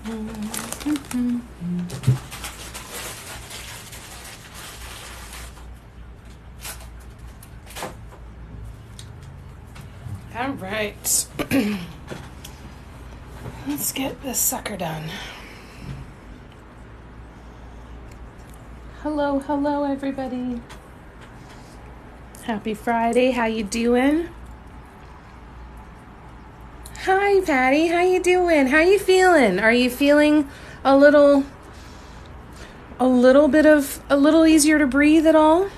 All right. Let's get this sucker done. Hello, everybody. Happy Friday. How you doing? Hi, Patty. How you doing? How you feeling? Are you feeling a little easier to breathe at all?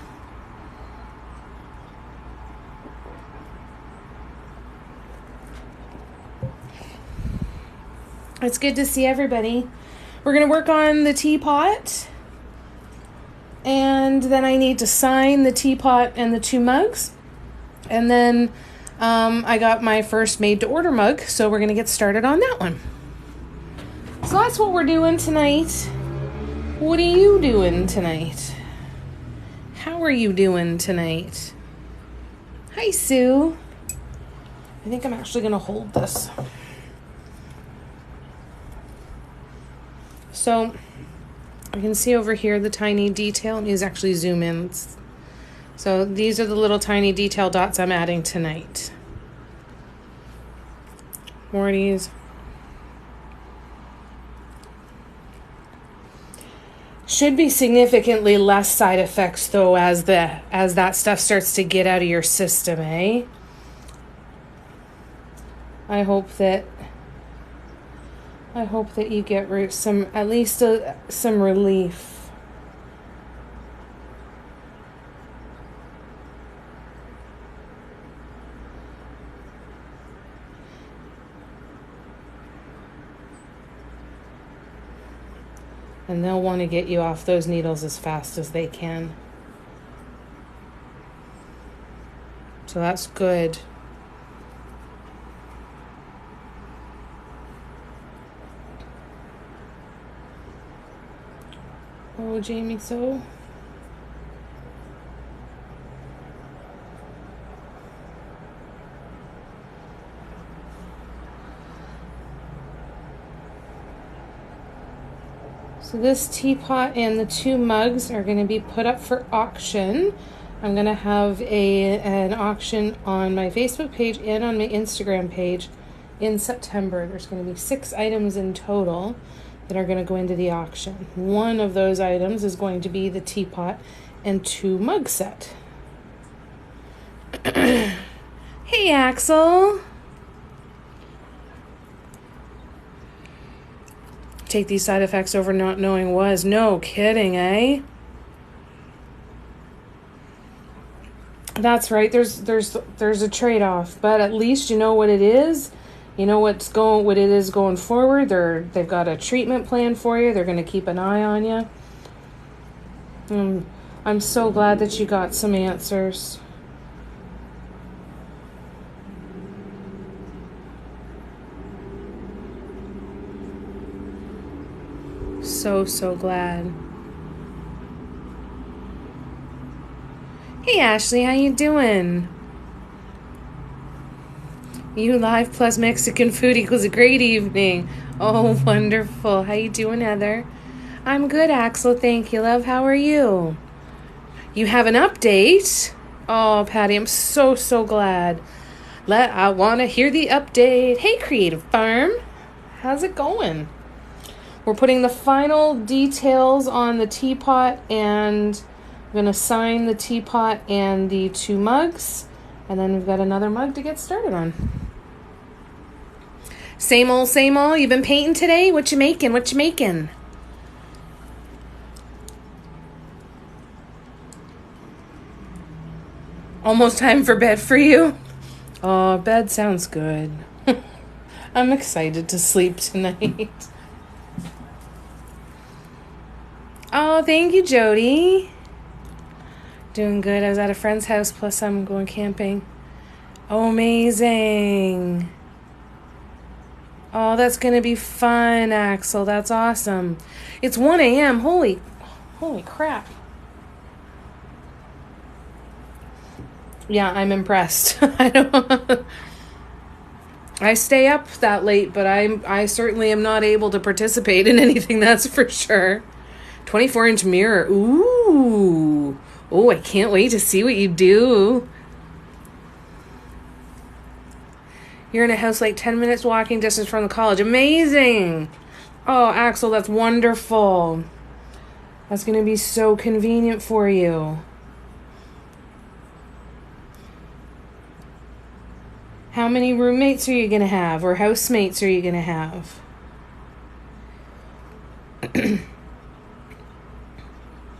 It's good to see everybody. We're going to work on the teapot. And then I need to sign the teapot and the 2 mugs. And then I got my first made-to-order mug, so we're going to get started on that one. So that's what we're doing tonight. What are you doing tonight? How are you doing tonight? Hi, Sue. I think I'm actually going to hold this. So you can see over here the tiny detail. Let me actually zoom in. So these are the little tiny detail dots I'm adding tonight. Morty's. Should be significantly less side effects though as that stuff starts to get out of your system, eh? I hope that you get at least some relief. And they'll want to get you off those needles as fast as they can. So that's good. Oh, Jamie, so. So this teapot and the 2 mugs are going to be put up for auction. I'm going to have an auction on my Facebook page and on my Instagram page in September. There's going to be 6 items in total that are going to go into the auction. One of those items is going to be the teapot and 2 mug set. Hey, Axel. Take these side effects over not knowing was. No kidding, eh? That's right. There's a trade-off, but at least you know what it is. You know what it is going forward. They've got a treatment plan for you. They're going to keep an eye on you. I'm so glad that you got some answers. So glad. Hey, Ashley, how you doing? You live plus Mexican food equals a great evening. Oh, wonderful. How you doing, Heather? I'm good, Axel. Thank you, love. How are you? You have an update? Oh, Patty, I'm so glad. I want to hear the update. Hey, Creative Farm. How's it going? We're putting the final details on the teapot, and I'm going to sign the teapot and the 2 mugs, and then we've got another mug to get started on. Same old. You've been painting today? What you making? Almost time for bed for you? Oh, bed sounds good. I'm excited to sleep tonight. Oh, thank you, Jody. Doing good. I was at a friend's house, plus I'm going camping. Oh, amazing. Oh, that's going to be fun, Axel. That's awesome. It's 1 a.m. Holy crap. Yeah, I'm impressed. I stay up that late, but I certainly am not able to participate in anything, that's for sure. 24-inch mirror. Ooh. Oh, I can't wait to see what you do. You're in a house like 10 minutes walking distance from the college. Amazing. Oh, Axel, that's wonderful. That's going to be so convenient for you. How many roommates are you going to have, or housemates are you going to have?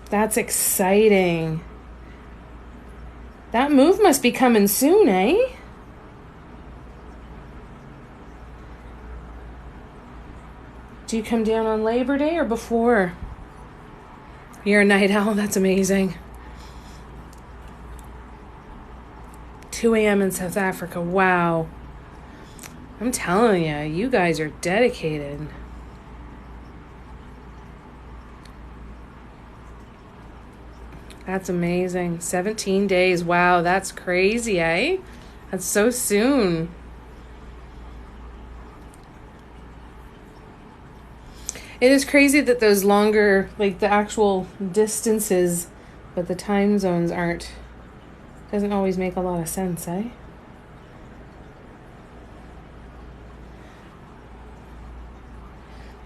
That's exciting. That move must be coming soon, eh? Do you come down on Labor Day or before? You're a night owl. That's amazing. 2 a.m. in South Africa. Wow. I'm telling you, you guys are dedicated. That's amazing. 17 days. Wow, that's crazy, eh? That's so soon. It is crazy that those longer, like the actual distances, but the time zones aren't. Doesn't always make a lot of sense, eh?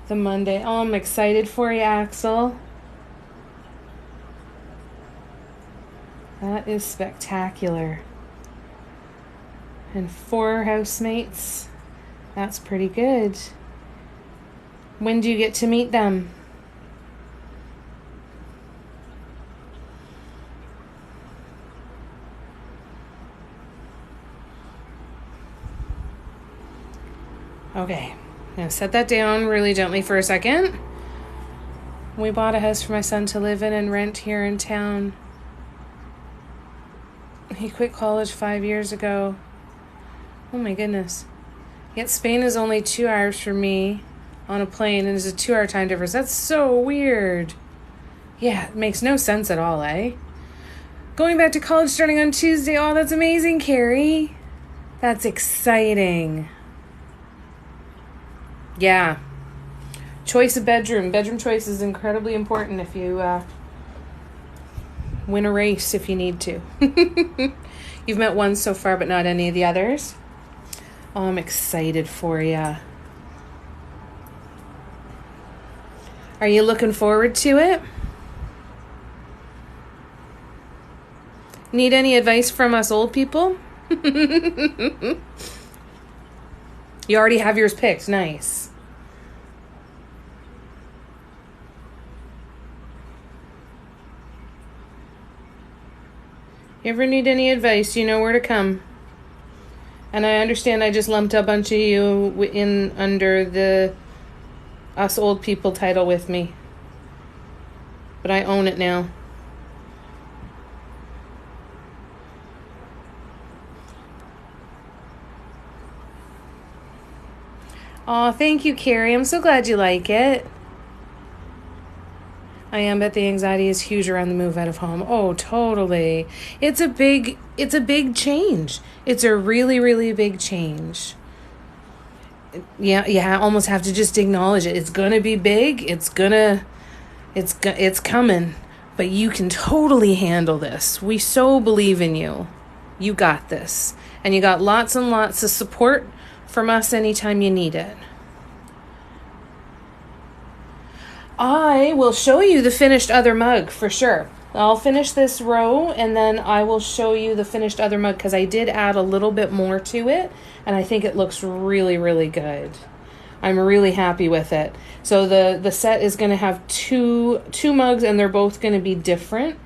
The Monday. Oh, I'm excited for you, Axel. That is spectacular. And 4 housemates. That's pretty good. When do you get to meet them? Okay, I'm going to set that down really gently for a second. We bought a house for my son to live in and rent here in town. He quit college 5 years ago. Oh my goodness. Yet Spain is only 2 hours from me on a plane, and there's a 2-hour time difference. That's so weird. Yeah, it makes no sense at all, eh? Going back to college starting on Tuesday. Oh, that's amazing, Carrie. That's exciting. Yeah. Choice of bedroom. Bedroom choice is incredibly important if you win a race if you need to. You've met one so far, but not any of the others. Oh, I'm excited for you. Are you looking forward to it? Need any advice from us old people? You already have yours picked. Nice. You ever need any advice, you know where to come. And I understand I just lumped a bunch of you in under the us old people title with me. But I own it now. Aw, thank you, Carrie. I'm so glad you like it. I am, but the anxiety is huge around the move out of home. Oh, totally. It's a big change. It's a really, really big change. Yeah, I almost have to just acknowledge it. It's gonna be big. It's coming. But you can totally handle this. We so believe in you. You got this. And you got lots and lots of support from us anytime you need it. I will show you the finished other mug for sure. I'll finish this row and then I will show you the finished other mug because I did add a little bit more to it and I think it looks really, really good. I'm really happy with it. So the set is going to have two mugs and they're both going to be different.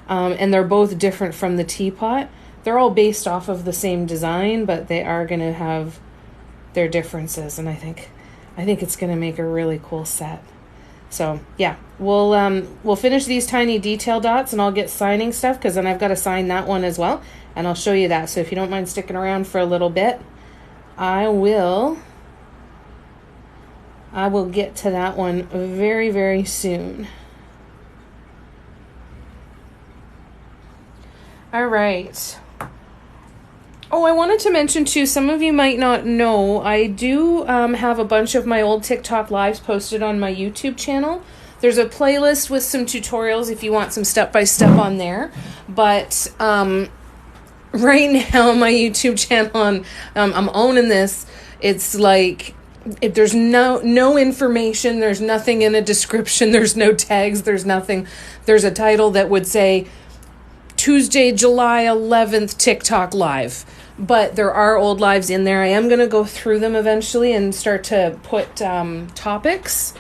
And they're both different from the teapot. They're all based off of the same design, but they are going to have their differences. And I think it's going to make a really cool set. So yeah, we'll finish these tiny detail dots and I'll get signing stuff because then I've got to sign that one as well. And I'll show you that. So if you don't mind sticking around for a little bit, I will get to that one very, very soon. All right. Oh, I wanted to mention too, some of you might not know, I do have a bunch of my old TikTok lives posted on my YouTube channel. There's a playlist with some tutorials if you want some step-by-step on there. But right now, my YouTube channel, I'm owning this. It's like, if there's no information, there's nothing in a description, there's no tags, there's nothing. There's a title that would say, Tuesday, July 11th, TikTok live. But there are old lives in there. I am going to go through them eventually and start to put topics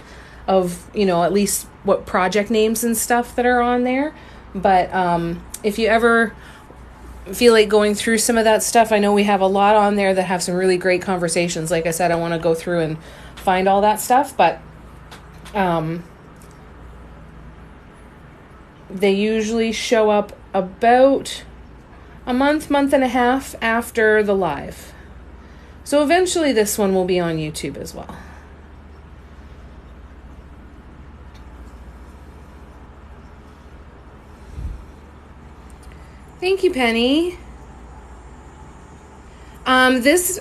of, at least what project names and stuff that are on there. But if you ever feel like going through some of that stuff, I know we have a lot on there that have some really great conversations. Like I said, I want to go through and find all that stuff. But they usually show up about a month and a half after the live. So eventually this one will be on YouTube as well. Thank you, Penny. This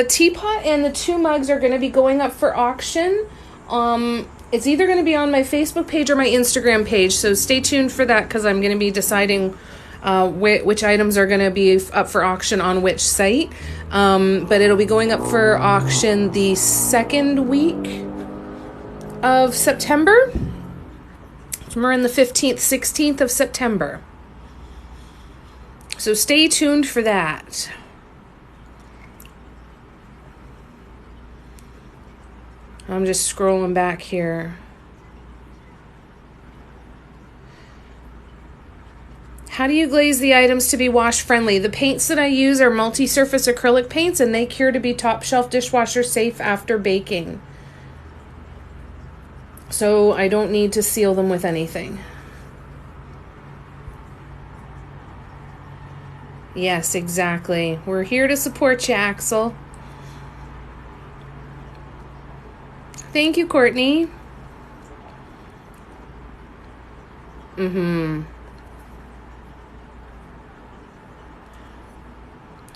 teapot and the 2 mugs are going to be going up for auction. It's either going to be on my Facebook page or my Instagram page, so stay tuned for that because I'm going to be deciding which items are going to be up for auction on which site. But it'll be going up for auction the second week of September. We're in the 15th, 16th of September. So stay tuned for that. I'm just scrolling back here. How do you glaze the items to be wash friendly? The paints that I use are multi-surface acrylic paints and they cure to be top shelf dishwasher safe after baking. So I don't need to seal them with anything. Yes, exactly. We're here to support you, Axel. Thank you, Courtney.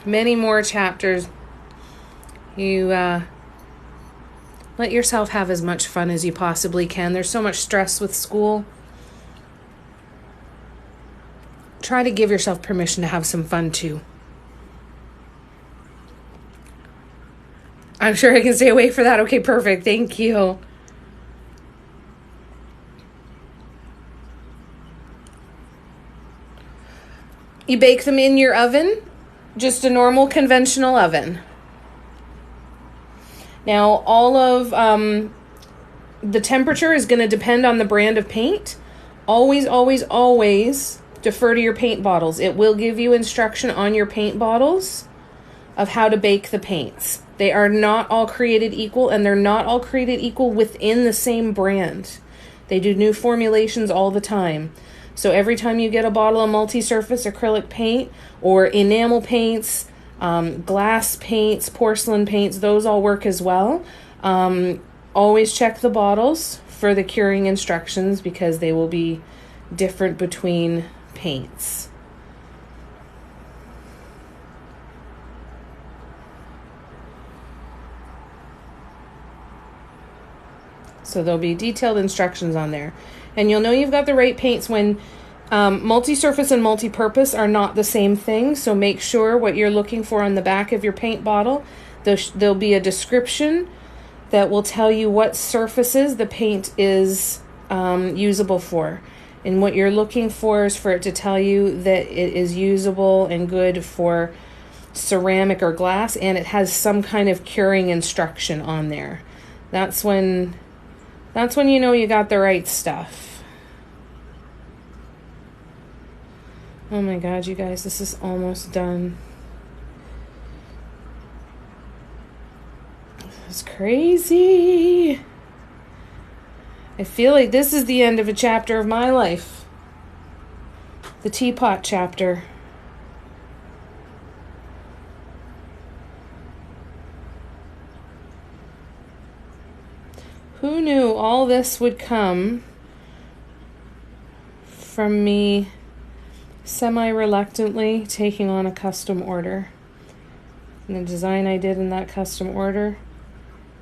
Many more chapters. You let yourself have as much fun as you possibly can. There's so much stress with school. Try to give yourself permission to have some fun too. I'm sure I can stay awake for that. Okay, perfect. Thank you. You bake them in your oven, just a normal conventional oven. Now, all of the temperature is going to depend on the brand of paint. Always, always, always defer to your paint bottles. It will give you instruction on your paint bottles of how to bake the paints. They are not all created equal, and they're not all created equal within the same brand. They do new formulations all the time. So every time you get a bottle of multi-surface acrylic paint or enamel paints, glass paints, porcelain paints, those all work as well. Always check the bottles for the curing instructions because they will be different between paints. So there'll be detailed instructions on there. And you'll know you've got the right paints when multi-surface and multi-purpose are not the same thing. So make sure what you're looking for on the back of your paint bottle. There'll be a description that will tell you what surfaces the paint is usable for. And what you're looking for is for it to tell you that it is usable and good for ceramic or glass, and it has some kind of curing instruction on there. That's when you know you got the right stuff. Oh my God, you guys, this is almost done. It's crazy. I feel like this is the end of a chapter of my life. The teapot chapter. Who knew all this would come from me semi-reluctantly taking on a custom order? And the design I did in that custom order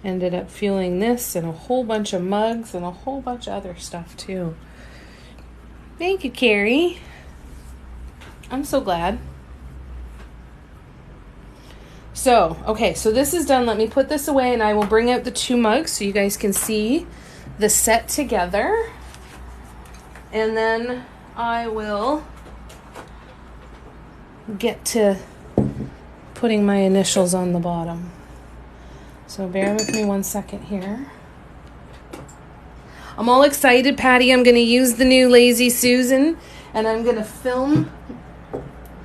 ended up fueling this and a whole bunch of mugs and a whole bunch of other stuff too. Thank you, Carrie. I'm so glad. So, okay, so this is done. Let me put this away and I will bring out the 2 mugs so you guys can see the set together. And then I will get to putting my initials on the bottom. So bear with me 1 second here. I'm all excited, Patty. I'm going to use the new Lazy Susan and I'm going to film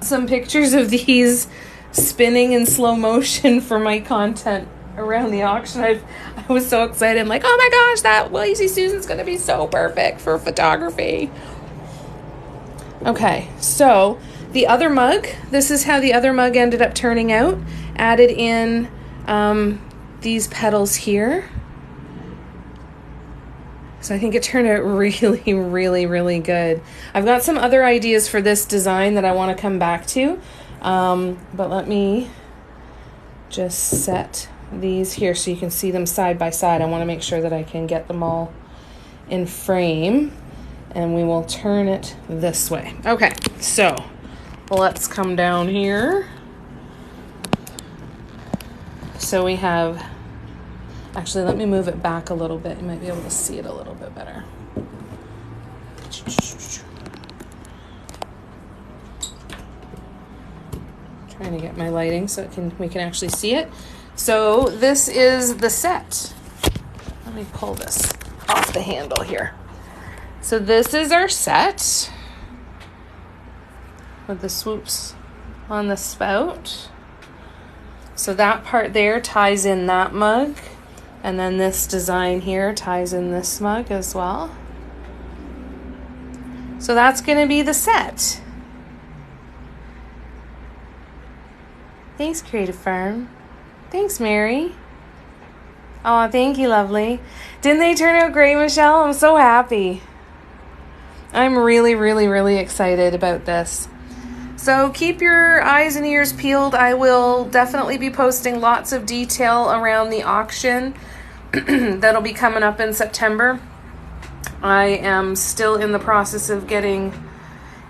some pictures of these spinning in slow motion for my content around the auction. I was so excited. I'm like, oh my gosh, that Lazy Susan's going to be so perfect for photography. Okay, so the other mug, this is how the other mug ended up turning out. Added in these petals here. So I think it turned out really, really, really good. I've got some other ideas for this design that I want to come back to. But let me just set these here so you can see them side by side. I want to make sure that I can get them all in frame. And we will turn it this way. Okay, so let's come down here. So we have, actually let me move it back a little bit. You might be able to see it a little bit better. Trying to get my lighting so we can actually see it. So this is the set. Let me pull this off the handle here. So this is our set with the swoops on the spout. So that part there ties in that mug, and then this design here ties in this mug as well. So that's going to be the set. Thanks, Creative Farm. Thanks, Mary. Oh, thank you, lovely. Didn't they turn out great, Michelle? I'm so happy. I'm really, really, really excited about this. So keep your eyes and ears peeled. I will definitely be posting lots of detail around the auction that'll be coming up in September. I am still in the process of getting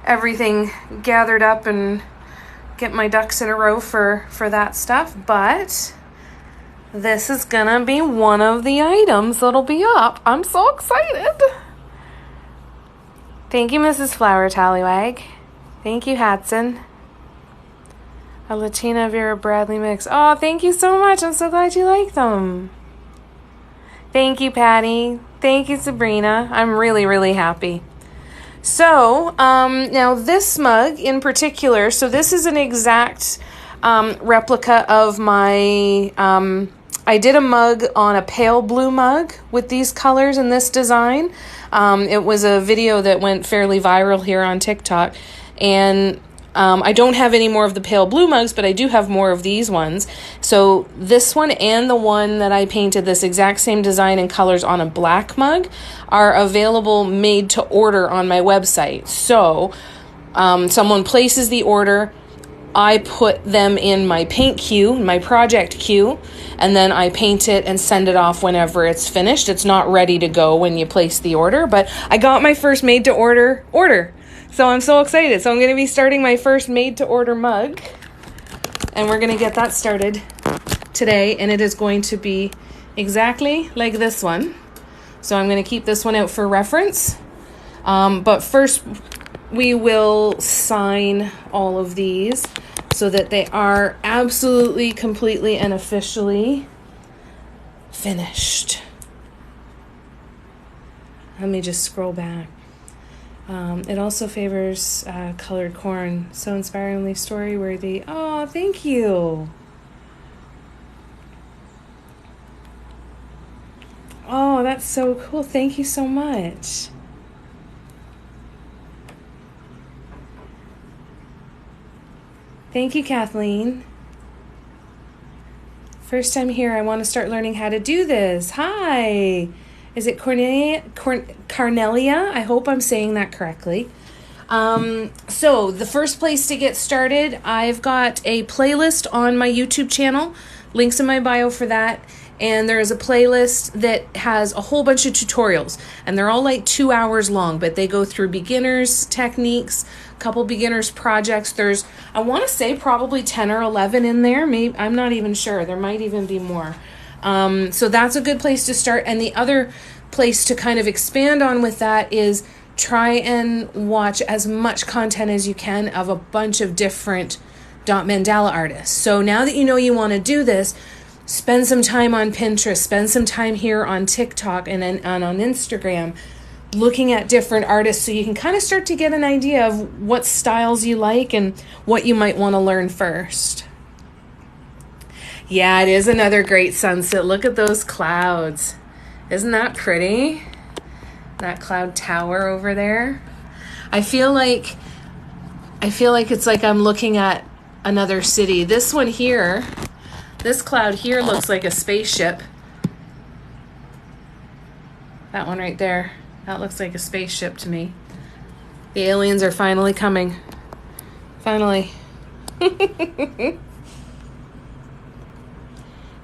everything gathered up and get my ducks in a row for that stuff, but this is gonna be one of the items that'll be up. I'm so excited. Thank you, Mrs. Flower Tallywag. Thank you, Hatson. A Latina Vera Bradley mix. Oh, thank you so much. I'm so glad you like them. Thank you, Patty. Thank you, Sabrina. I'm really, really happy. So, now this mug in particular, so this is an exact replica of my, I did a mug on a pale blue mug with these colors and this design. It was a video that went fairly viral here on TikTok. And I don't have any more of the pale blue mugs, but I do have more of these ones. So this one and the one that I painted this exact same design and colors on a black mug are available made to order on my website. So someone places the order, I put them in my paint queue, my project queue, and then I paint it and send it off whenever it's finished. It's not ready to go when you place the order, but I got my first made to order. So I'm so excited. So I'm going to be starting my first made to order mug, and we're going to get that started today, and it is going to be exactly like this one. So I'm going to keep this one out for reference. But first we will sign all of these so that they are absolutely, completely, and officially finished. Let me just scroll back. It also favors colored corn. So inspiringly story-worthy. Oh, thank you. Oh, that's so cool. Thank you so much. Thank you, Kathleen. First time here. I want to start learning how to do this. Hi. Is it Carnelia? I hope I'm saying that correctly. So the first place to get started, I've got a playlist on my YouTube channel, links in my bio for that. And there is a playlist that has a whole bunch of tutorials, and they're all like 2 hours long, but they go through beginners techniques, a couple beginners projects. There's, I want to say probably 10 or 11 in there. Maybe, I'm not even sure. There might even be more. So that's a good place to start. And the other place to kind of expand on with that is try and watch as much content as you can of a bunch of different dot mandala artists. So now that you know you want to do this, spend some time on Pinterest, spend some time here on TikTok and on Instagram looking at different artists so you can kind of start to get an idea of what styles you like and what you might want to learn first. Yeah, it is another great sunset. Look at those clouds. Isn't that pretty? That cloud tower over there. I feel like it's like I'm looking at another city. This one here, this cloud here looks like a spaceship. That one right there, that looks like a spaceship to me. The aliens are finally coming. Finally. You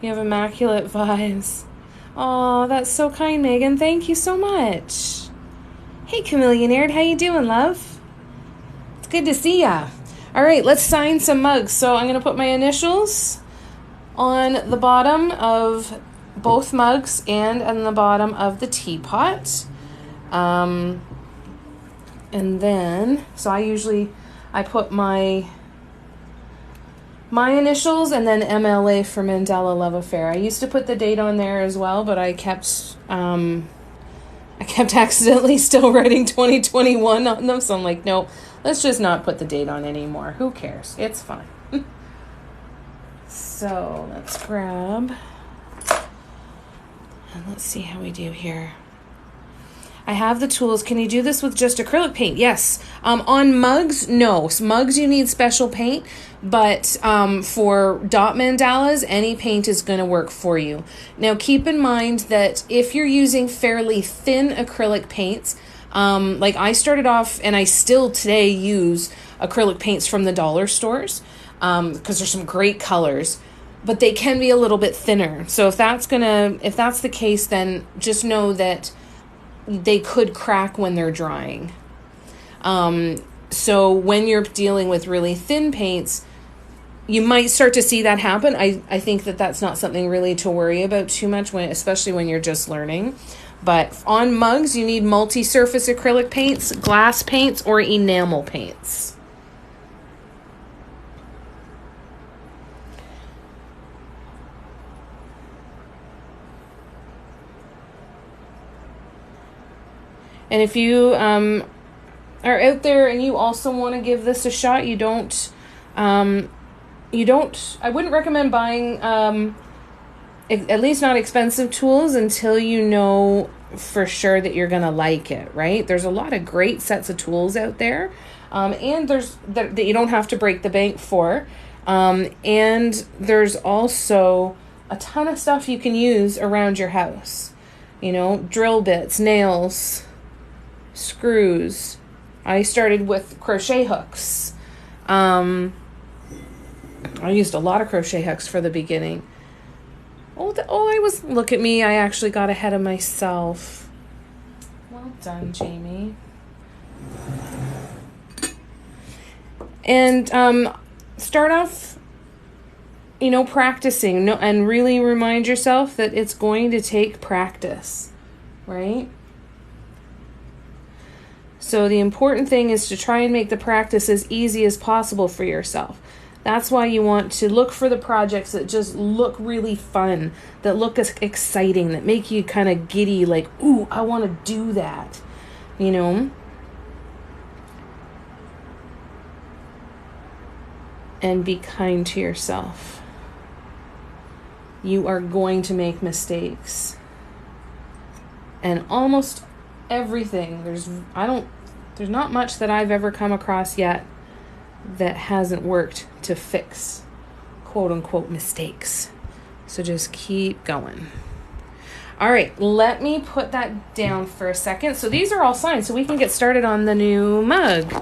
have immaculate vibes. Oh, that's so kind, Megan. Thank you so much. Hey, Chameleonaire, how you doing, love? It's good to see ya. All right, let's sign some mugs. So I'm going to put my initials on the bottom of both mugs and on the bottom of the teapot. And then, so I put my initials and then MLA for Mandela Love Affair. I used to put the date on there as well, but I kept accidentally still writing 2021 on them. So I'm like, no, let's just not put the date on anymore. Who cares? It's fine. So let's grab, and let's see how we do here. I have the tools. Can you do this with just acrylic paint? Yes. On mugs, no. Mugs, you need special paint, but for dot mandalas, any paint is going to work for you. Now, keep in mind that if you're using fairly thin acrylic paints, like I started off, and I still today use acrylic paints from the dollar stores, because there's some great colors, but they can be a little bit thinner. So if that's the case, then just know that they could crack when they're drying. So when you're dealing with really thin paints, you might start to see that happen. I think that that's not something really to worry about too much, especially when you're just learning. But on mugs, you need multi-surface acrylic paints, glass paints, or enamel paints. And if you are out there and you also want to give this a shot, I wouldn't recommend buying, at least not expensive tools until you know for sure that you're going to like it, right? There's a lot of great sets of tools out there, and there's that you don't have to break the bank for. And there's also a ton of stuff you can use around your house, drill bits, nails, screws. I started with crochet hooks. I used a lot of crochet hooks for the beginning. Look at me. I actually got ahead of myself. Well done, Jamie. And start off, practicing. And really remind yourself that it's going to take practice, right? So the important thing is to try and make the practice as easy as possible for yourself. That's why you want to look for the projects that just look really fun, that look exciting, that make you kind of giddy, like, ooh, I want to do that, And be kind to yourself. You are going to make mistakes. And almost everything, there's not much that I've ever come across yet that hasn't worked to fix quote unquote mistakes. So just keep going. All right, let me put that down for a second. So these are all signed, so we can get started on the new mug.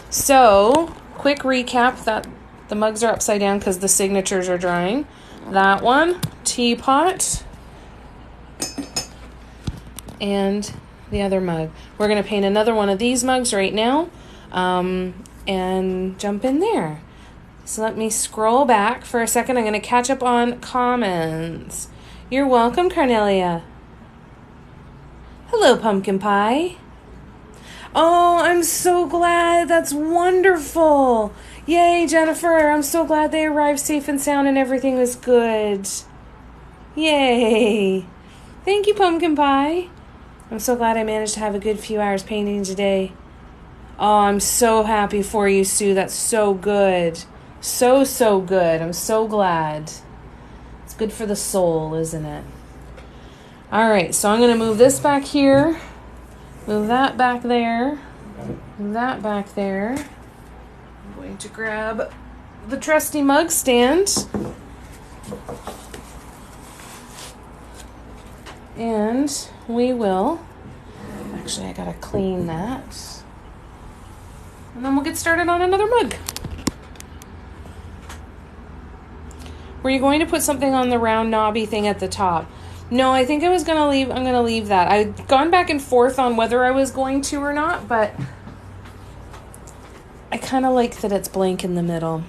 So, quick recap that the mugs are upside down because the signatures are drying. That one, teapot, and the other mug. We're going to paint another one of these mugs right now and jump in there. So let me scroll back for a second. I'm going to catch up on comments. You're welcome, Carnelia. Hello, Pumpkin Pie. Oh, I'm so glad. That's wonderful. Yay, Jennifer. I'm so glad they arrived safe and sound and everything was good. Yay. Thank you, Pumpkin Pie. I'm so glad I managed to have a good few hours painting today. Oh, I'm so happy for you, Sue. That's so good. So good. I'm so glad. It's good for the soul, isn't it? All right, so I'm going to move this back here. Move that back there. Move that back there. I'm going to grab the trusty mug stand. And we will, actually I gotta clean that. And then we'll get started on another mug. Were you going to put something on the round knobby thing at the top? No, I think I'm gonna leave that. I've gone back and forth on whether I was going to or not, but I kind of like that it's blank in the middle.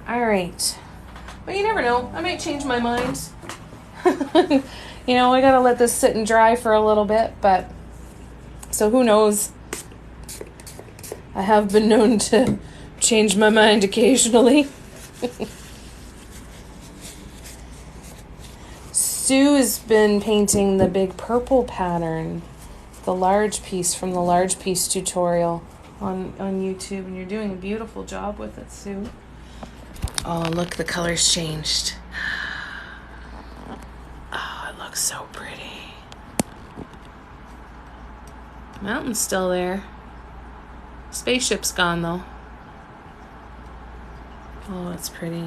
All right. But you never know. I might change my mind. You know, I gotta let this sit and dry for a little bit, but so who knows? I have been known to change my mind occasionally. Sue has been painting the big purple pattern, the large piece from the large piece tutorial on YouTube, and you're doing a beautiful job with it, Sue. Oh, look, the color's changed. Oh, it looks so pretty. Mountain's still there. Spaceship's gone, though. Oh, it's pretty.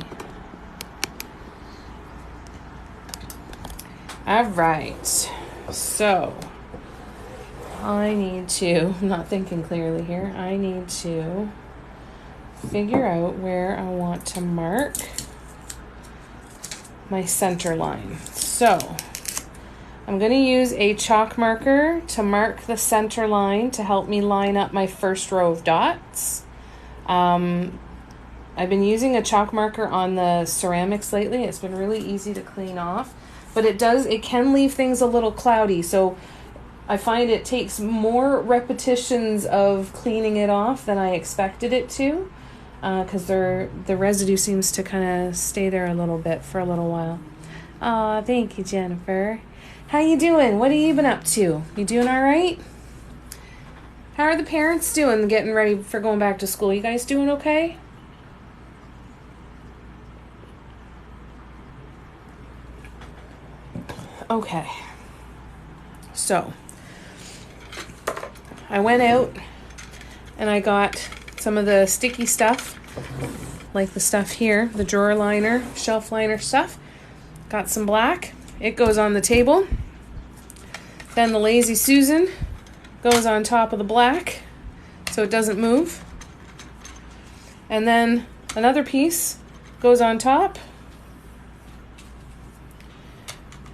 All right. So, I'm not thinking clearly here. I need to figure out where I want to mark my center line. So I'm going to use a chalk marker to mark the center line to help me line up my first row of dots. I've been using a chalk marker on the ceramics lately. It's been really easy to clean off, but it can leave things a little cloudy. So I find it takes more repetitions of cleaning it off than I expected it to. Because the residue seems to kind of stay there a little bit for a little while. Aw, thank you, Jennifer. How you doing? What have you been up to? You doing all right? How are the parents doing getting ready for going back to school? You guys doing okay? Okay. So, I went out and I got some of the sticky stuff, like the stuff here, the drawer liner, shelf liner stuff. Got some black. It goes on the table. Then the Lazy Susan goes on top of the black so it doesn't move. And then another piece goes on top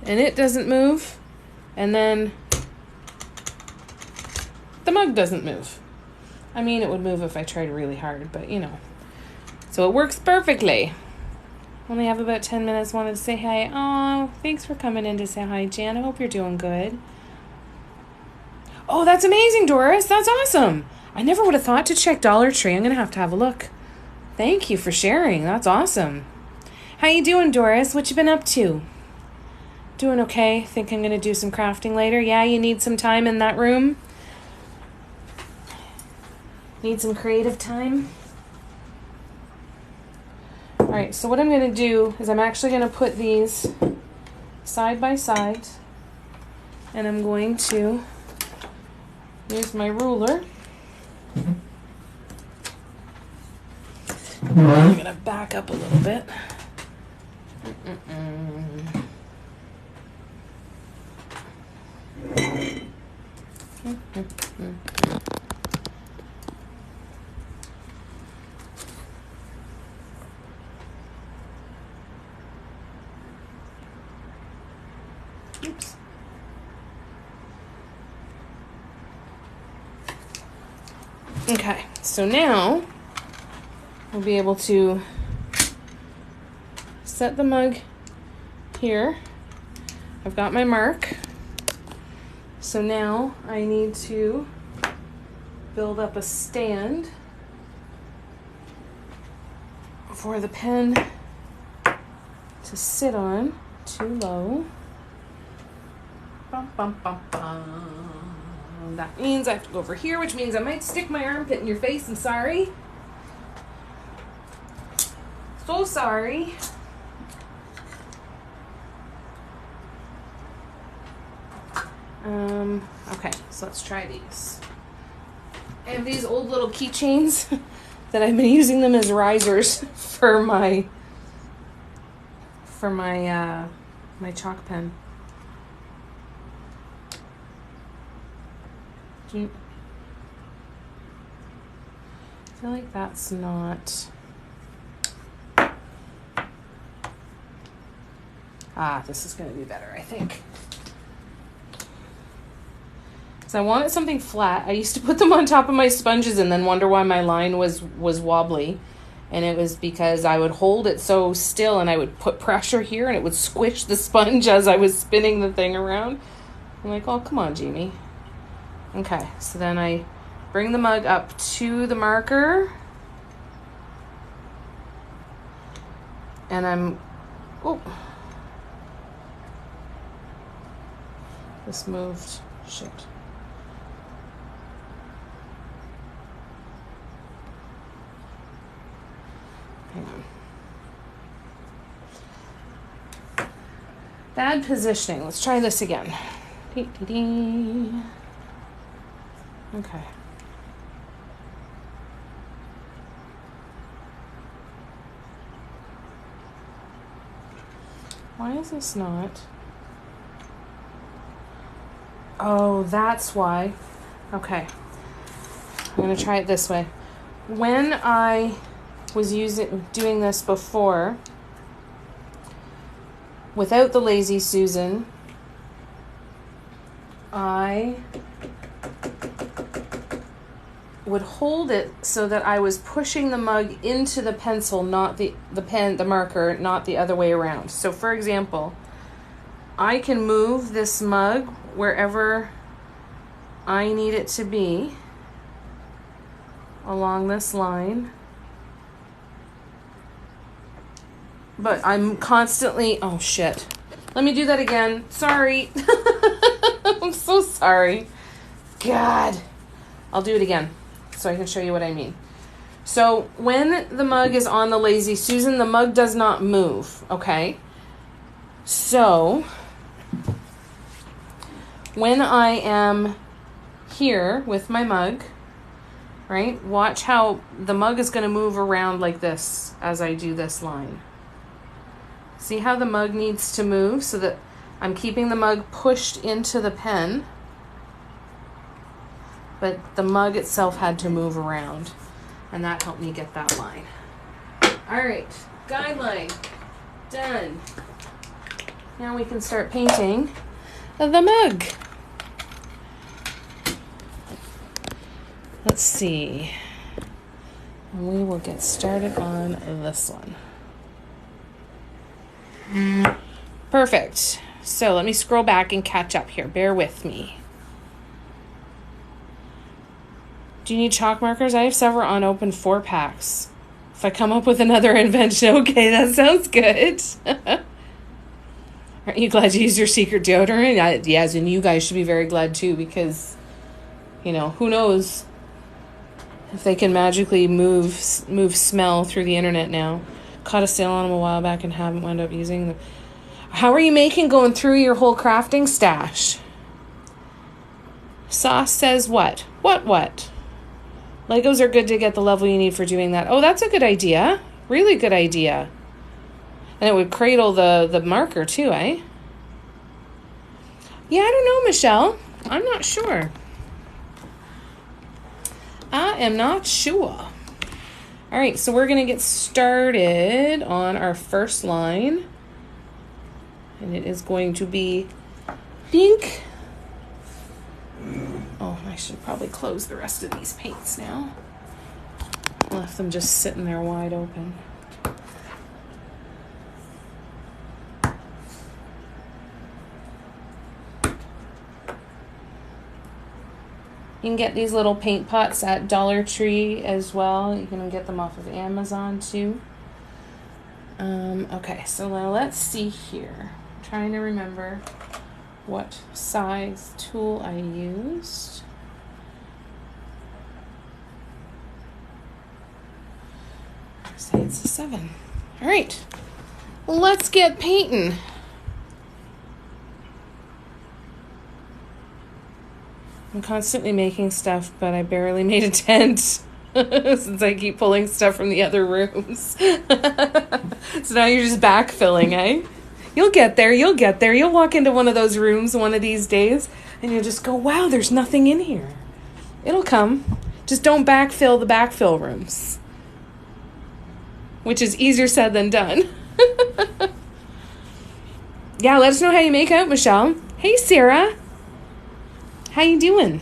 and it doesn't move. And then the mug doesn't move. I mean, it would move if I tried really hard, but you know. So it works perfectly. Only have about 10 minutes. Wanted to say hi. Oh, thanks for coming in to say hi, Jan. I hope you're doing good. Oh, that's amazing, Doris. That's awesome. I never would have thought to check Dollar Tree. I'm going to have a look. Thank you for sharing. That's awesome. How you doing, Doris? What you been up to? Doing okay. Think I'm going to do some crafting later. Yeah, you need some time in that room? Need some creative time? All right, so what I'm going to do is I'm actually going to put these side by side, and I'm going to use my ruler. I'm going to back up a little bit. Oops. Okay, so now we'll be able to set the mug here. I've got my mark. So now I need to build up a stand for the pen to sit on. Too low. Bum, bum, bum, bum. That means I have to go over here, which means I might stick my armpit in your face. I'm sorry. So sorry. Okay, so let's try these. I have these old little keychains that I've been using them as risers for my my chalk pen. I feel like that's not... this is going to be better, I think. So I wanted something flat. I used to put them on top of my sponges and then wonder why my line was wobbly. And it was because I would hold it so still and I would put pressure here and it would squish the sponge as I was spinning the thing around. I'm like, oh, come on, Jamie. Okay, so then I bring the mug up to the marker. And I'm... Oh. This moved. Shit. Hang on. Bad positioning. Let's try this again. Okay. Why is this not? Oh, that's why. Okay. I'm going to try it this way. When I was doing this before, without the Lazy Susan, I would hold it so that I was pushing the mug into the pencil, not the marker, not the other way around. So for example, I can move this mug wherever I need it to be along this line. But I'm constantly, oh shit. Let me do that again. Sorry. I'm so sorry. God. I'll do it again so I can show you what I mean. So when the mug is on the Lazy Susan, the mug does not move, okay? So when I am here with my mug, right, watch how the mug is going to move around like this as I do this line. See how the mug needs to move so that I'm keeping the mug pushed into the pen, but the mug itself had to move around, and that helped me get that line. All right, guideline done. Now we can start painting the mug. Let's see. We will get started on this one. Perfect. So let me scroll back and catch up here. Bear with me. Do you need chalk markers? I have several unopened 4-packs. If I come up with another invention, okay, that sounds good. Aren't you glad you used your secret deodorant? Yes, and you guys should be very glad too, because, you know, who knows if they can magically move smell through the internet now. Caught a sale on them a while back and haven't wound up using them. How are you making going through your whole crafting stash? Sauce says what? What? Legos are good to get the level you need for doing that. Oh, that's a good idea. Really good idea. And it would cradle the marker too, eh? Yeah, I don't know, Michelle. I'm not sure. I am not sure. All right, so we're going to get started on our first line. And it is going to be pink. Oh, I should probably close the rest of these paints now. Left them just sitting there wide open. You can get these little paint pots at Dollar Tree as well. You can get them off of Amazon too. Okay, so now let's see here. I'm trying to remember what size tool I used. Say it's a 7. All right, let's get painting. I'm constantly making stuff, but I barely made a tent since I keep pulling stuff from the other rooms. So now you're just backfilling, eh? You'll get there. You'll walk into one of those rooms one of these days, and you'll just go, wow, there's nothing in here. It'll come. Just don't backfill the backfill rooms, which is easier said than done. Yeah, let us know how you make out, Michelle. Hey, Sarah. How you doing?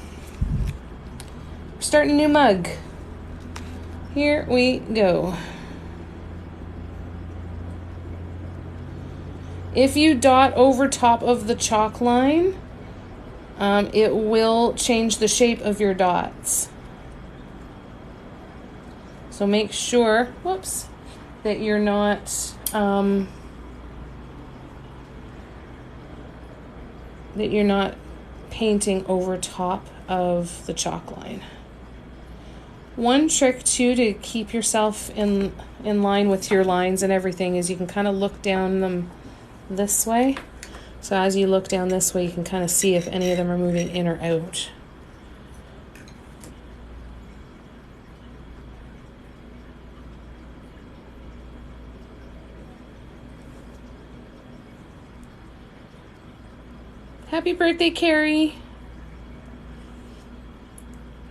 We're starting a new mug. Here we go. If you dot over top of the chalk line, it will change the shape of your dots. So make sure, that you're not painting over top of the chalk line. One trick too to keep yourself in line with your lines and everything is you can kind of look down them this way. So as you look down this way, you can kind of see if any of them are moving in or out. Happy birthday, Carrie.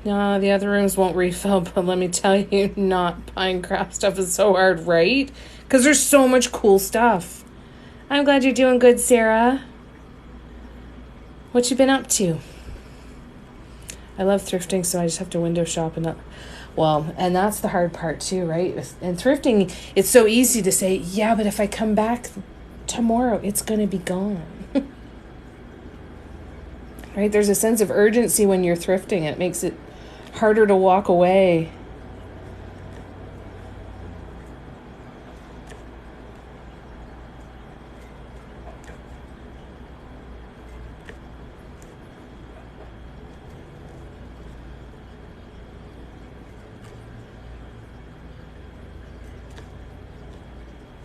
No, the other rooms won't refill, but let me tell you, not buying crap stuff is so hard, right? Because there's so much cool stuff. I'm glad you're doing good, Sarah. What you been up to? I love thrifting, so I just have to window shop and and that's the hard part too, right? And thrifting, it's so easy to say, yeah, but if I come back tomorrow, it's going to be gone. Right? There's a sense of urgency when you're thrifting. It makes it harder to walk away.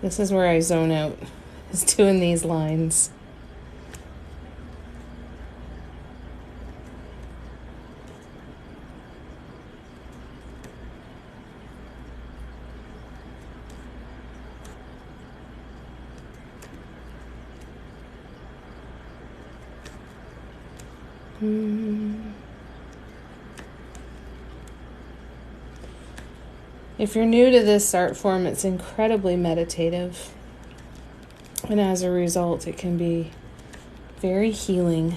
This is where I zone out, is doing these lines. If you're new to this art form, it's incredibly meditative. And as a result, it can be very healing.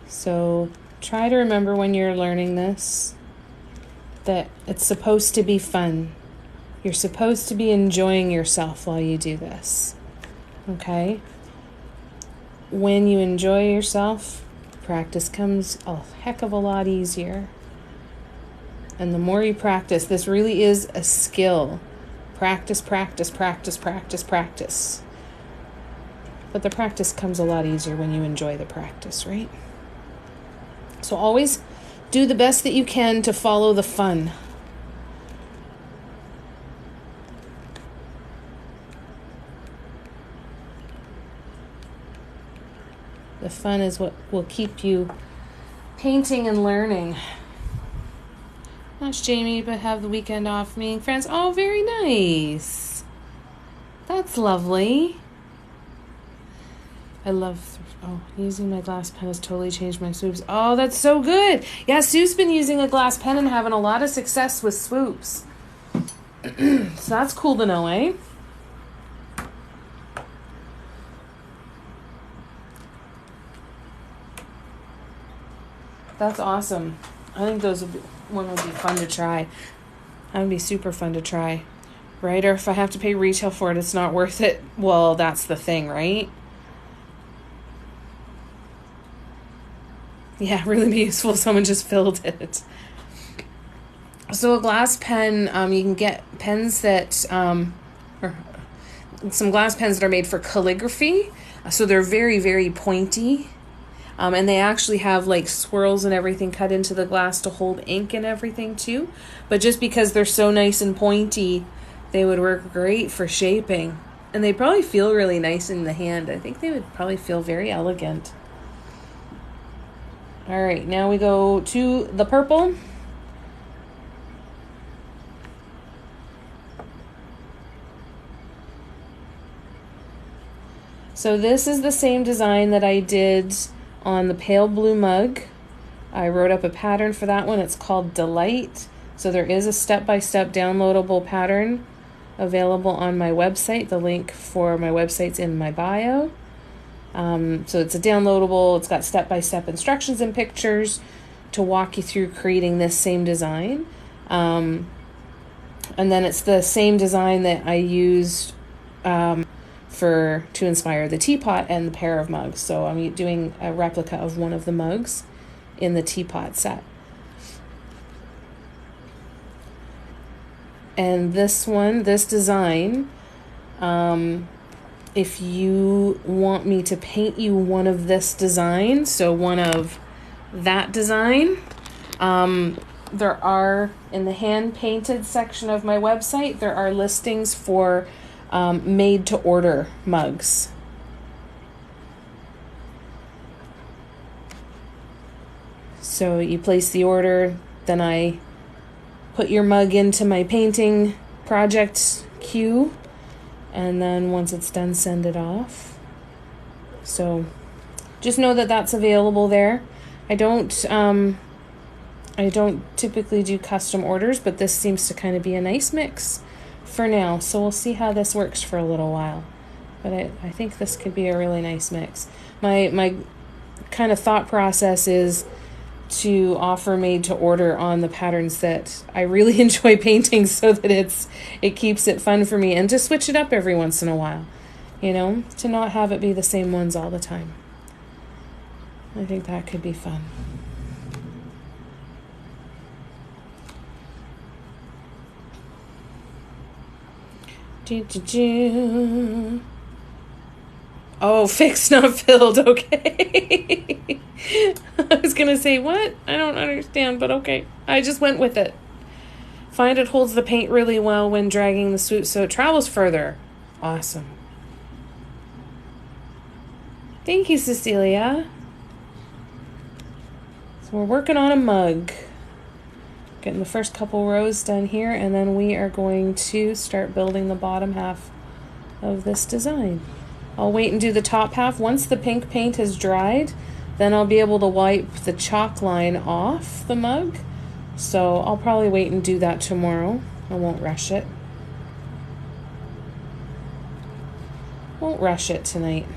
So try to remember when you're learning this that it's supposed to be fun. You're supposed to be enjoying yourself while you do this. Okay? When you enjoy yourself, practice comes a heck of a lot easier. And the more you practice, this really is a skill. Practice, practice, practice, practice, practice. But the practice comes a lot easier when you enjoy the practice, right? So always do the best that you can to follow the fun. The fun is what will keep you painting and learning. Watch Jamie, but have the weekend off meeting friends. Oh, very nice. That's lovely. I love, using my glass pen has totally changed my swoops. Oh, that's so good. Yeah, Sue's been using a glass pen and having a lot of success with swoops. So that's cool to know, eh? That's awesome. I think one would be fun to try. That would be super fun to try. Right? Or if I have to pay retail for it, it's not worth it. Well, that's the thing, right? Yeah, really be useful if someone just filled it. So a glass pen, you can get pens that, or some glass pens that are made for calligraphy. So they're very, very pointy. And they actually have like swirls and everything cut into the glass to hold ink and everything too. But just because they're so nice and pointy, they would work great for shaping. And they probably feel really nice in the hand. I think they would probably feel very elegant. All right, now we go to the purple. So this is the same design that I did on the pale blue mug. I wrote up a pattern for that one. It's called Delight. So there is a step-by-step downloadable pattern available on my website. The link for my website's in my bio. So it's a downloadable. It's got step-by-step instructions and pictures to walk you through creating this same design. And then it's the same design that I used to inspire the teapot and the pair of mugs. So I'm doing a replica of one of the mugs in the teapot set. And this design, if you want me to paint you one of this design, so one of that design, there are, in the hand painted section of my website, there are listings for made to order mugs. So you place the order, then I put your mug into my painting project queue, and then once it's done, send it off. So just know that that's available there. I don't typically do custom orders, but this seems to kind of be a nice mix for now. So we'll see how this works for a little while. But I think this could be a really nice mix. My kind of thought process is to offer made to order on the patterns that I really enjoy painting, so that it keeps it fun for me, and to switch it up every once in a while, to not have it be the same ones all the time. I think that could be fun. Oh, fixed, not filled. Okay. I was going to say, what? I don't understand, but okay. I just went with it. Find it holds the paint really well when dragging the swoop, so it travels further. Awesome. Thank you, Cecilia. So we're working on a mug. Getting the first couple rows done here, and then we are going to start building the bottom half of this design. I'll wait and do the top half. Once the pink paint has dried, then I'll be able to wipe the chalk line off the mug. So I'll probably wait and do that tomorrow. I won't rush it. Won't rush it tonight.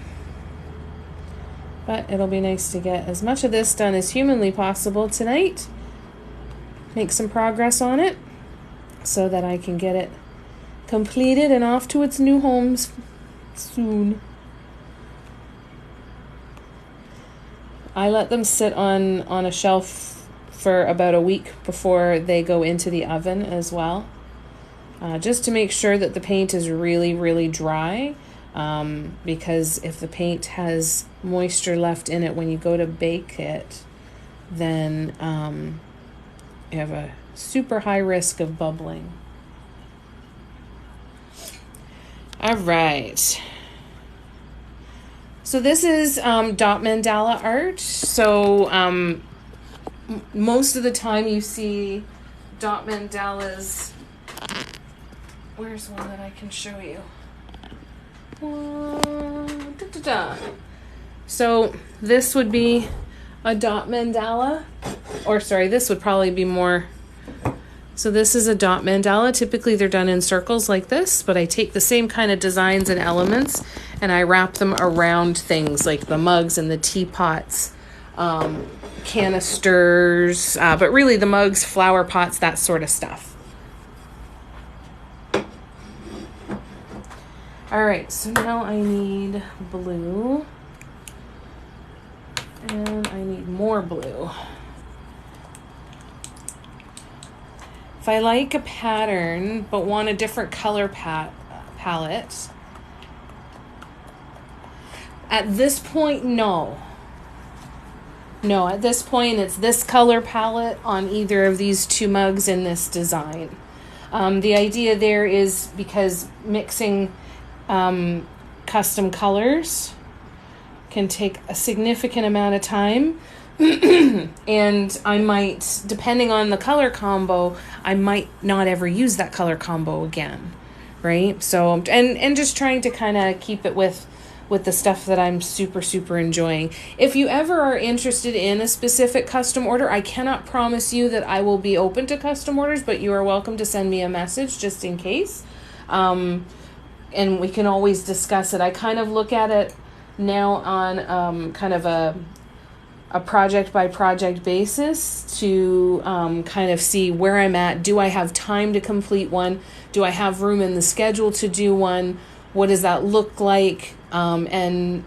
But it'll be nice to get as much of this done as humanly possible tonight. Make some progress on it so that I can get it completed and off to its new homes soon. I let them sit on a shelf for about a week before they go into the oven as well, just to make sure that the paint is really, really dry, because if the paint has moisture left in it when you go to bake it, then you have a super high risk of bubbling. All right. So this is dot mandala art. So most of the time you see dot mandalas. Where's one that I can show you? So this would be a dot mandala, or sorry, this would probably be more. So this is a dot mandala. Typically they're done in circles like this, but I take the same kind of designs and elements and I wrap them around things like the mugs and the teapots, canisters, but really the mugs, flower pots, that sort of stuff. All right, so now I need blue and I need more blue. If I like a pattern but want a different color palette, at this point, no. No, at this point, it's this color palette on either of these two mugs in this design. The idea there is because mixing custom colors can take a significant amount of time. And I might, depending on the color combo, I might not ever use that color combo again, right? So, and just trying to kind of keep it with the stuff that I'm super enjoying. If you ever are interested in a specific custom order, I cannot promise you that I will be open to custom orders, but you are welcome to send me a message just in case. And we can always discuss it. I kind of look at it now on kind of a project by project basis to kind of see where I'm at. Do I have time to complete one? Do I have room in the schedule to do one? What does that look like? And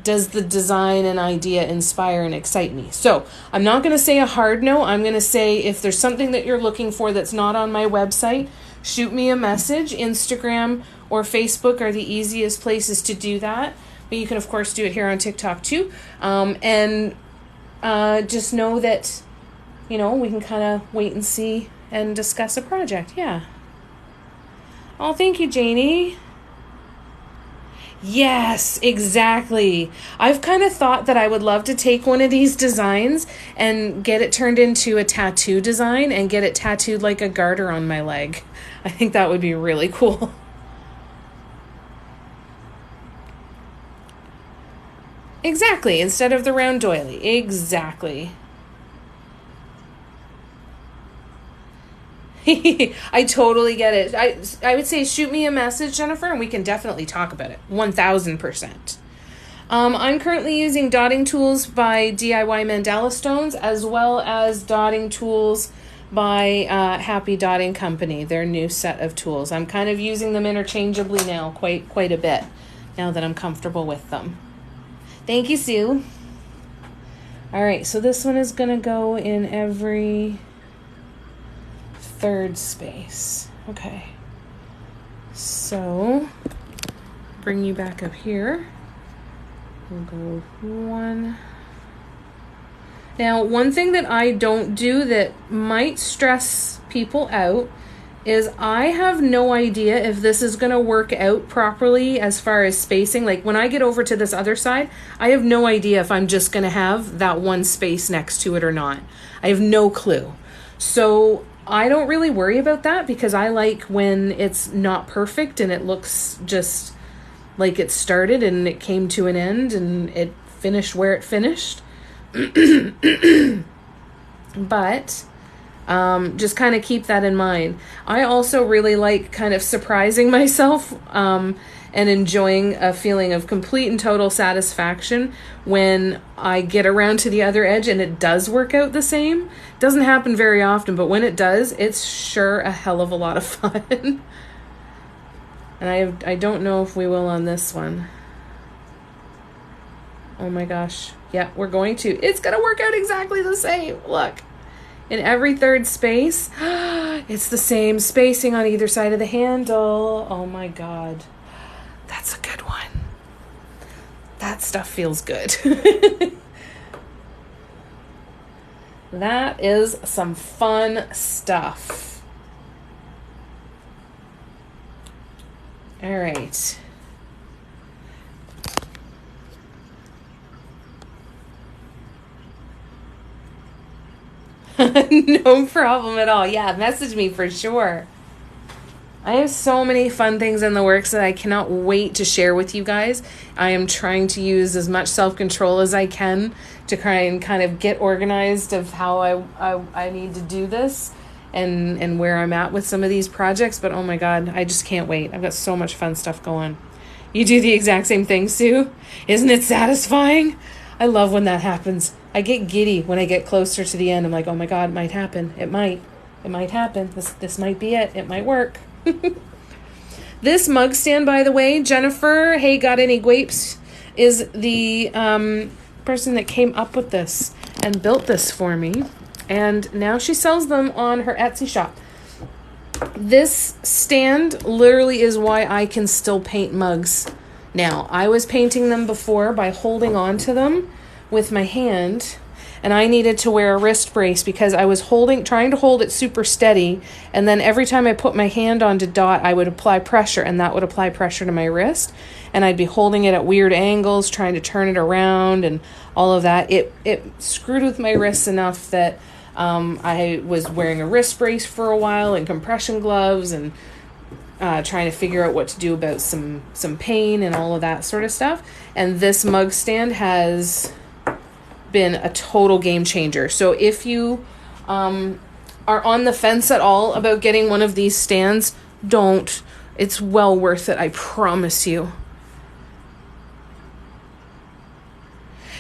does the design and idea inspire and excite me? So I'm not going to say a hard no. I'm going to say if there's something that you're looking for that's not on my website, shoot me a message. Instagram or Facebook are the easiest places to do that. But you can, of course, do it here on TikTok, too. And just know that, we can kind of wait and see and discuss a project. Yeah. Oh, thank you, Janie. Yes, exactly. I've kind of thought that I would love to take one of these designs and get it turned into a tattoo design and get it tattooed like a garter on my leg. I think that would be really cool. Exactly, instead of the round doily. Exactly. I totally get it. I would say shoot me a message, Jennifer, and we can definitely talk about it. 1000%. I'm currently using dotting tools by DIY Mandala Stones as well as dotting tools by Happy Dotting Company, their new set of tools. I'm kind of using them interchangeably now quite a bit now that I'm comfortable with them. Thank you, Sue. All right, so this one is going to go in every third space. Okay. So, bring you back up here. We'll go one. Now, one thing that I don't do that might stress people out is I have no idea if this is going to work out properly as far as spacing. Like when I get over to this other side, I have no idea if I'm just going to have that one space next to it or not. I have no clue. So I don't really worry about that because I like when it's not perfect and it looks just like it started and it came to an end and it finished where it finished. But just kind of keep that in mind. I also really like kind of surprising myself and enjoying a feeling of complete and total satisfaction when I get around to the other edge and it does work out the same. Doesn't happen very often, but when it does, it's sure a hell of a lot of fun. And I don't know if we will on this one. Oh my gosh. Yeah, we're going to. It's going to work out exactly the same. Look. In every third space, it's the same spacing on either side of the handle. Oh my God. That's a good one. That stuff feels good. That is some fun stuff. All right. No problem at all. Yeah, message me for sure. I have so many fun things in the works that I cannot wait to share with you guys. I am trying to use as much self-control as I can to try and kind of get organized of how I need to do this and where I'm at with some of these projects. But oh my God, I just can't wait. I've got so much fun stuff going. You do the exact same thing, Sue? Isn't it satisfying? I love when that happens. I get giddy when I get closer to the end. I'm like, oh my God, it might happen. It might happen. This might be it. It might work. This mug stand, by the way, Jennifer, hey, got any grapes, is the person that came up with this and built this for me. And now she sells them on her Etsy shop. This stand literally is why I can still paint mugs now. I was painting them before by holding on to them with my hand, and I needed to wear a wrist brace because I was trying to hold it super steady, and then every time I put my hand onto dot, I would apply pressure, and that would apply pressure to my wrist, and I'd be holding it at weird angles, trying to turn it around, and all of that. It screwed with my wrists enough that I was wearing a wrist brace for a while and compression gloves and trying to figure out what to do about some pain and all of that sort of stuff. And this mug stand has been a total game changer. So if you are on the fence at all about getting one of these stands, don't. It's well worth it, I promise you.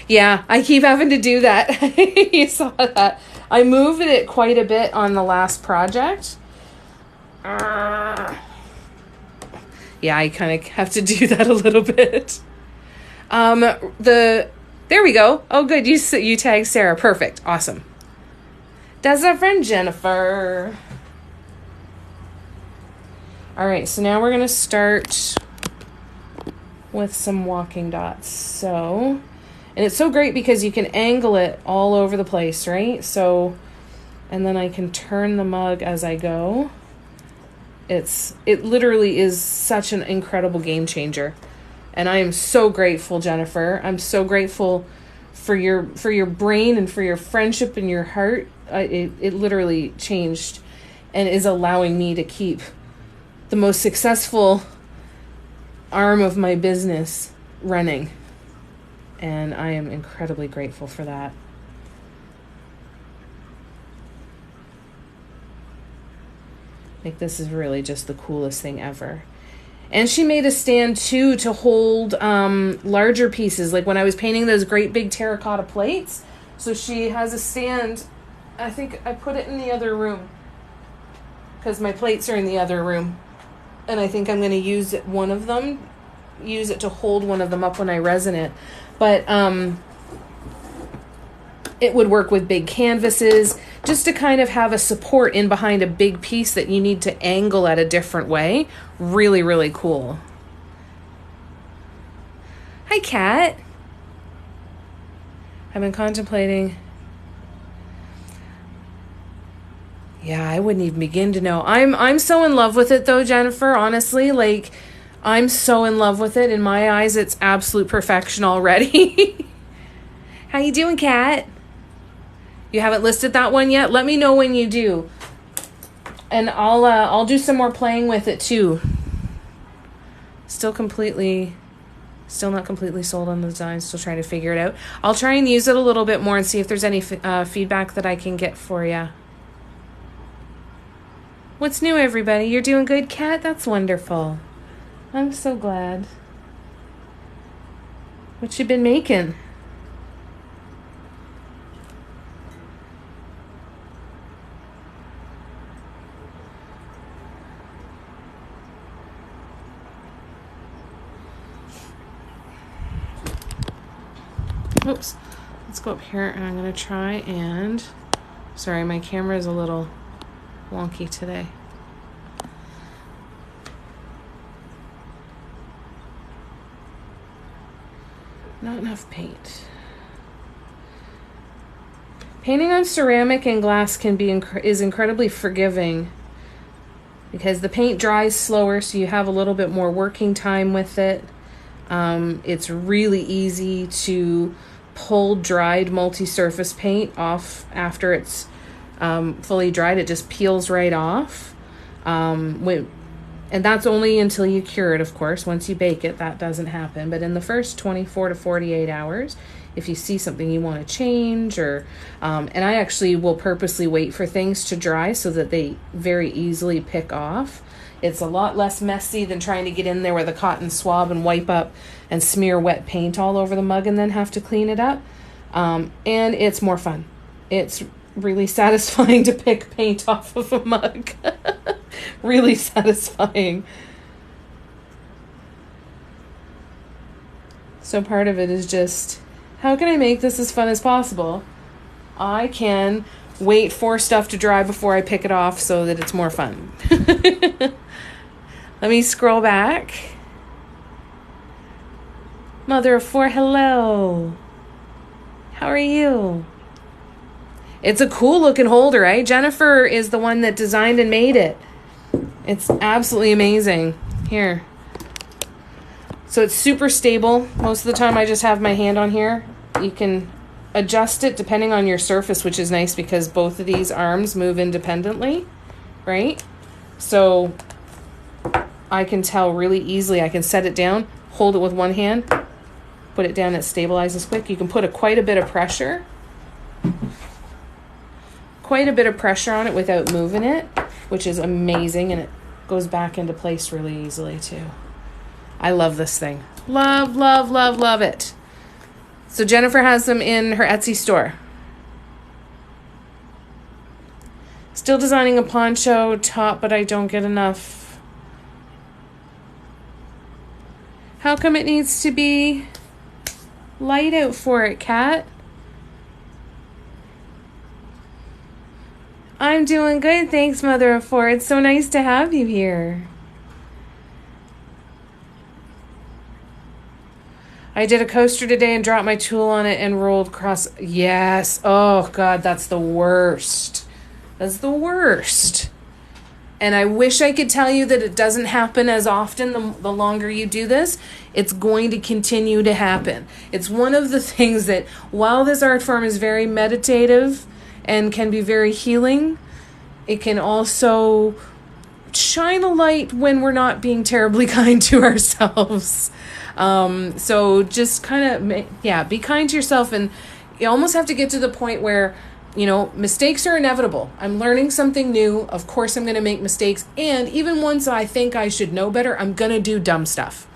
Yeah, I keep having to do that. You saw that. I moved it quite a bit on the last project. Yeah, I kind of have to do that a little bit. There we go. Oh, good. You tagged Sarah. Perfect. Awesome. That's our friend Jennifer. All right, so now we're going to start with some walking dots. So, and it's so great because you can angle it all over the place, right? So, and then I can turn the mug as I go. It literally is such an incredible game changer. And I am so grateful, Jennifer. I'm so grateful for your brain and for your friendship and your heart. It literally changed and is allowing me to keep the most successful arm of my business running. And I am incredibly grateful for that. Like, this is really just the coolest thing ever. And she made a stand, too, to hold larger pieces. Like when I was painting those great big terracotta plates. So she has a stand. I think I put it in the other room. Because my plates are in the other room. And I think I'm going to use it to hold one of them up when I resin it. But it would work with big canvases. Just to kind of have a support in behind a big piece that you need to angle at a different way. Really, really cool. Hi, Kat. I've been contemplating. Yeah, I wouldn't even begin to know. I'm so in love with it though, Jennifer, honestly. Like, I'm so in love with it. In my eyes, it's absolute perfection already. How you doing, Kat? You haven't listed that one yet? Let me know when you do. And I'll do some more playing with it too. Still not completely sold on the design. Still trying to figure it out. I'll try and use it a little bit more and see if there's any feedback that I can get for you. What's new, everybody? You're doing good, Kat? That's wonderful. I'm so glad. What you been making? Oops. Let's go up here and I'm going to try and... Sorry, my camera is a little wonky today. Not enough paint. Painting on ceramic and glass can be is incredibly forgiving because the paint dries slower, so you have a little bit more working time with it. It's really easy to pull dried multi-surface paint off after it's fully dried, it just peels right off. And that's only until you cure it, of course. Once you bake it, that doesn't happen. But in the first 24 to 48 hours, if you see something you want to change, or and I actually will purposely wait for things to dry so that they very easily pick off. It's a lot less messy than trying to get in there with a cotton swab and wipe up and smear wet paint all over the mug and then have to clean it up. And it's more fun. It's really satisfying to pick paint off of a mug. Really satisfying. So part of it is just, how can I make this as fun as possible? I can wait for stuff to dry before I pick it off so that it's more fun. Let me scroll back. Mother of four, hello. How are you? It's a cool looking holder, right? Jennifer is the one that designed and made it. It's absolutely amazing. Here. So it's super stable. Most of the time I just have my hand on here. You can adjust it depending on your surface, which is nice because both of these arms move independently, right? So I can tell really easily. I can set it down, hold it with one hand, put it down, it stabilizes quick. You can put quite a bit of pressure on it without moving it, which is amazing, and it goes back into place really easily too. I love this thing. Love, love, love, love it. So Jennifer has them in her Etsy store. Still designing a poncho top, but I don't get enough. How come it needs to be light out for it, Kat? I'm doing good, thanks, Mother of Four. It's so nice to have you here. I did a coaster today and dropped my tool on it and rolled across. Yes. Oh, God, that's the worst. That's the worst. And I wish I could tell you that it doesn't happen as often the longer you do this. It's going to continue to happen. It's one of the things that, while this art form is very meditative and can be very healing, it can also shine a light when we're not being terribly kind to ourselves. So just kind of, be kind to yourself. And you almost have to get to the point where, mistakes are inevitable. I'm learning something new. Of course, I'm going to make mistakes. And even once I think I should know better, I'm going to do dumb stuff.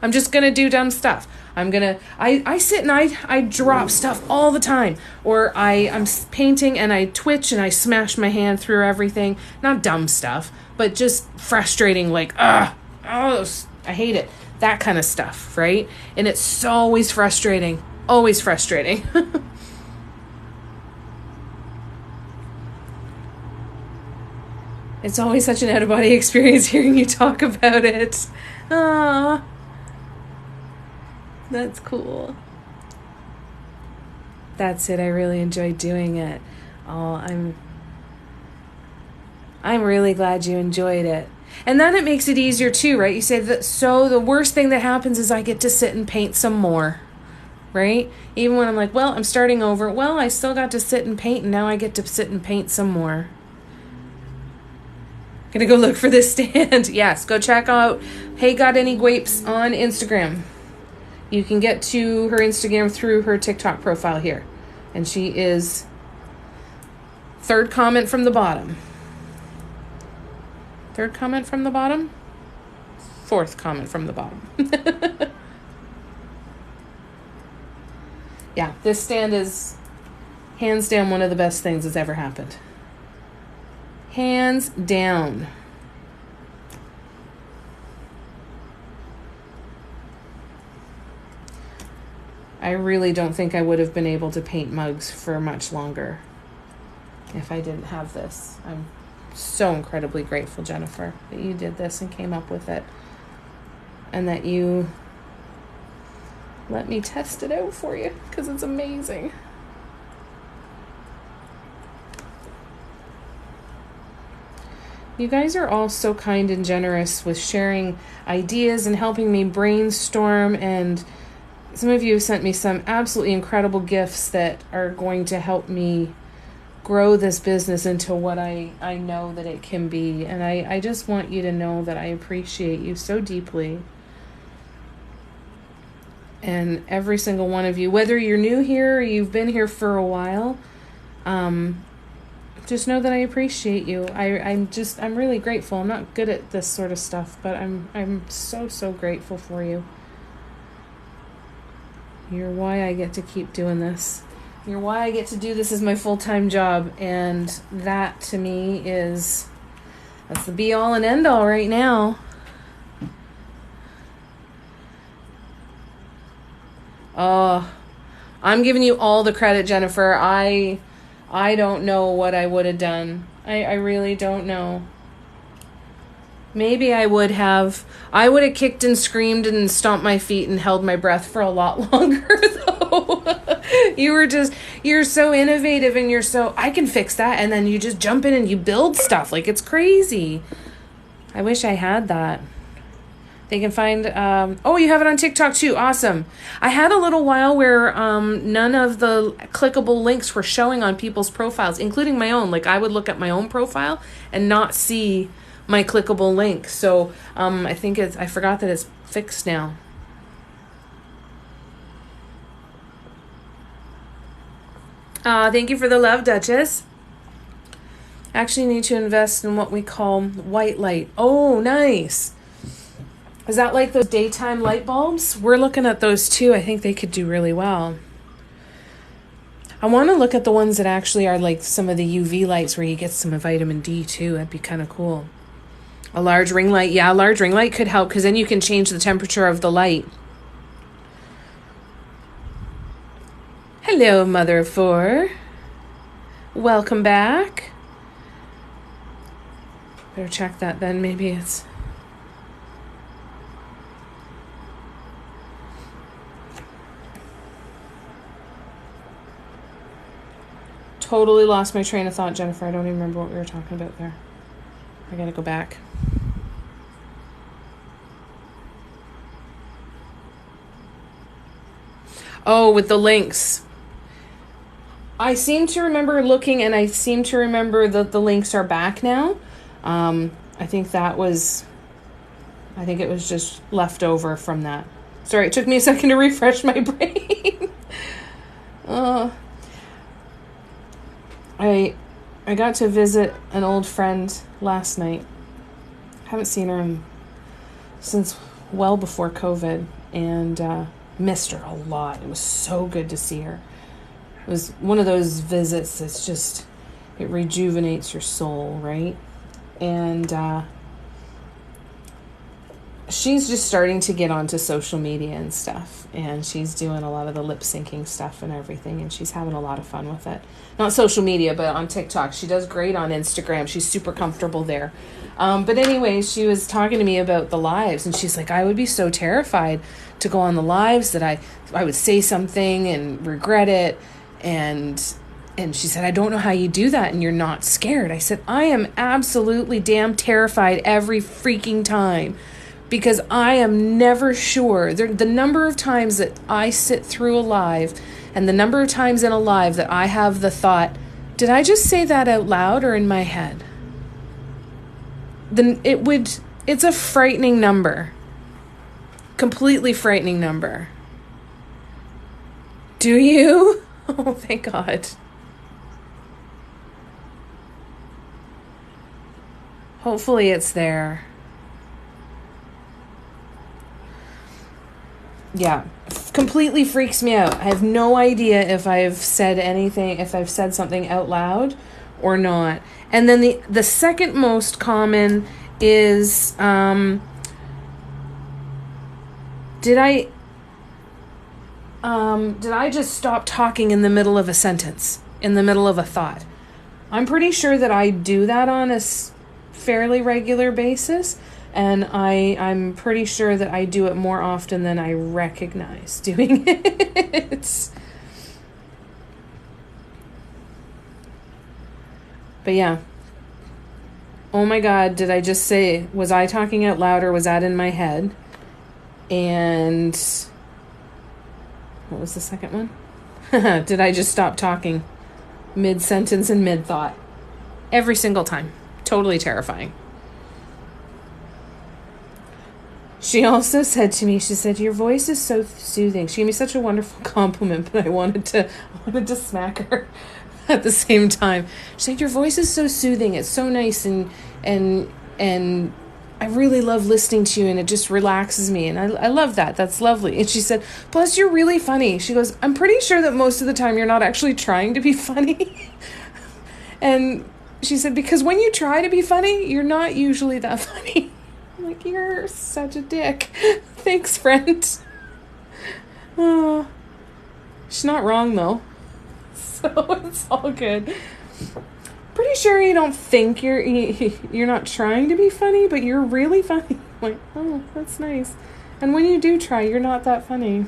I'm just going to do dumb stuff. I sit and I drop stuff all the time. Or I'm painting and I twitch and I smash my hand through everything. Not dumb stuff, but just frustrating, like, I hate it. That kind of stuff, right? And it's always frustrating. Always frustrating. It's always such an out-of-body experience hearing you talk about it. Ah. That's cool. That's it. I really enjoyed doing it. Oh, I'm really glad you enjoyed it. And then it makes it easier too, right? You say that, so the worst thing that happens is I get to sit and paint some more, right? Even when I'm like, well, I'm starting over. Well, I still got to sit and paint, and now I get to sit and paint some more. Gonna go look for this stand. Yes, go check out Hey Got Any Guapes on Instagram. You can get to her Instagram through her TikTok profile here. And she is third comment from the bottom. Third comment from the bottom? Fourth comment from the bottom. Yeah, this stand is hands down one of the best things that's ever happened. Hands down. I really don't think I would have been able to paint mugs for much longer if I didn't have this. I'm so incredibly grateful, Jennifer, that you did this and came up with it, and that you let me test it out for you, because it's amazing. You guys are all so kind and generous with sharing ideas and helping me brainstorm, and some of you have sent me some absolutely incredible gifts that are going to help me grow this business into what I know that it can be. And I just want you to know that I appreciate you so deeply. And every single one of you, whether you're new here or you've been here for a while, just know that I appreciate you. I'm really grateful. I'm not good at this sort of stuff, but I'm so grateful for you. You're why I get to keep doing this. You're why I get to do this as my full-time job. And that to me that's the be all and end all right now. Oh, I'm giving you all the credit, Jennifer. I don't know what I would have done. I really don't know. Maybe I would have kicked and screamed and stomped my feet and held my breath for a lot longer, though. You're so innovative and I can fix that. And then you just jump in and you build stuff. Like, it's crazy. I wish I had that. They can find, you have it on TikTok too. Awesome. I had a little while where none of the clickable links were showing on people's profiles, including my own. Like, I would look at my own profile and not see my clickable link. So I forgot that it's fixed now. Thank you for the love, Duchess. Actually need to invest in what we call white light. Oh, nice. Is that like those daytime light bulbs? We're looking at those too. I think they could do really well. I want to look at the ones that actually are like some of the UV lights where you get some vitamin D too. That'd be kind of cool. A large ring light. Yeah, a large ring light could help because then you can change the temperature of the light. Hello, Mother of Four. Welcome back. Better check that then. Maybe it's... Totally lost my train of thought, Jennifer. I don't even remember what we were talking about there. I gotta go back. Oh, with the links. I seem to remember looking, and I seem to remember that the links are back now. I think it was just left over from that. Sorry, it took me a second to refresh my brain. I got to visit an old friend last night. Haven't seen her since well before COVID, and missed her a lot. It was so good to see her. It was one of those visits that's just, it rejuvenates your soul, right? And she's just starting to get onto social media and stuff, and she's doing a lot of the lip syncing stuff and everything, and she's having a lot of fun with it. Not social media, but on TikTok. She does great on Instagram. She's super comfortable there. But anyway, she was talking to me about the lives, and she's like, I would be so terrified to go on the lives that I would say something and regret it. And she said, I don't know how you do that and you're not scared. I said, I am absolutely damn terrified every freaking time, because I am never sure. The number of times that I sit through a live and the number of times in a live that I have the thought, did I just say that out loud or in my head? Then it's a frightening number. Completely frightening number. Do you? Oh, thank God. Hopefully it's there. Yeah, completely freaks me out. I have no idea if I've said something out loud or not. And then the second most common is, did I just stop talking in the middle of a sentence, in the middle of a thought? I'm pretty sure that I do that on a fairly regular basis. And I'm pretty sure that I do it more often than I recognize doing it. But yeah. Oh my God, did I just say, was I talking out loud or was that in my head? And what was the second one? Did I just stop talking? mid-sentence and mid-thought. Every single time. Totally terrifying. She also said to me, she said, your voice is so soothing. She gave me such a wonderful compliment, but I wanted to smack her at the same time. She said, your voice is so soothing. It's so nice, and I really love listening to you, and it just relaxes me. And I love that. That's lovely. And she said, plus you're really funny. She goes, I'm pretty sure that most of the time you're not actually trying to be funny. And she said, because when you try to be funny, you're not usually that funny. I'm like, you're such a dick. Thanks, friend. Oh, she's not wrong, though. So it's all good. Pretty sure you don't think you're not trying to be funny, but you're really funny. I'm like, oh, that's nice. And when you do try, you're not that funny.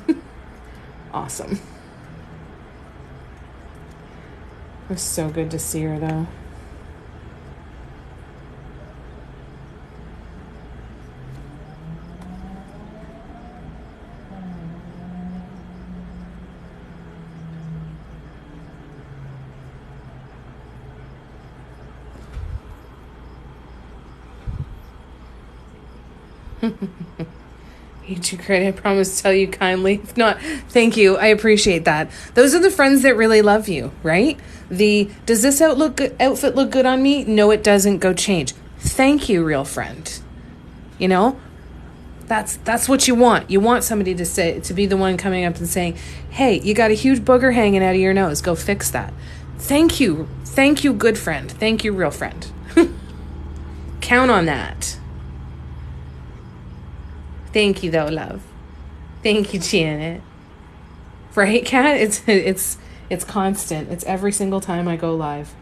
Awesome. It was so good to see her, though. Eat your credit. I promise to tell you kindly. If not, thank you. I appreciate that. Those are the friends that really love you, right? Does this outfit look good on me? No, it doesn't. Go change. Thank you, real friend. You know, that's what you want. You want somebody to be the one coming up and saying, hey, you got a huge booger hanging out of your nose. Go fix that. Thank you. Thank you, good friend. Thank you, real friend. Count on that. Thank you, though, love. Thank you, Janet. Right, Kat? It's constant. It's every single time I go live.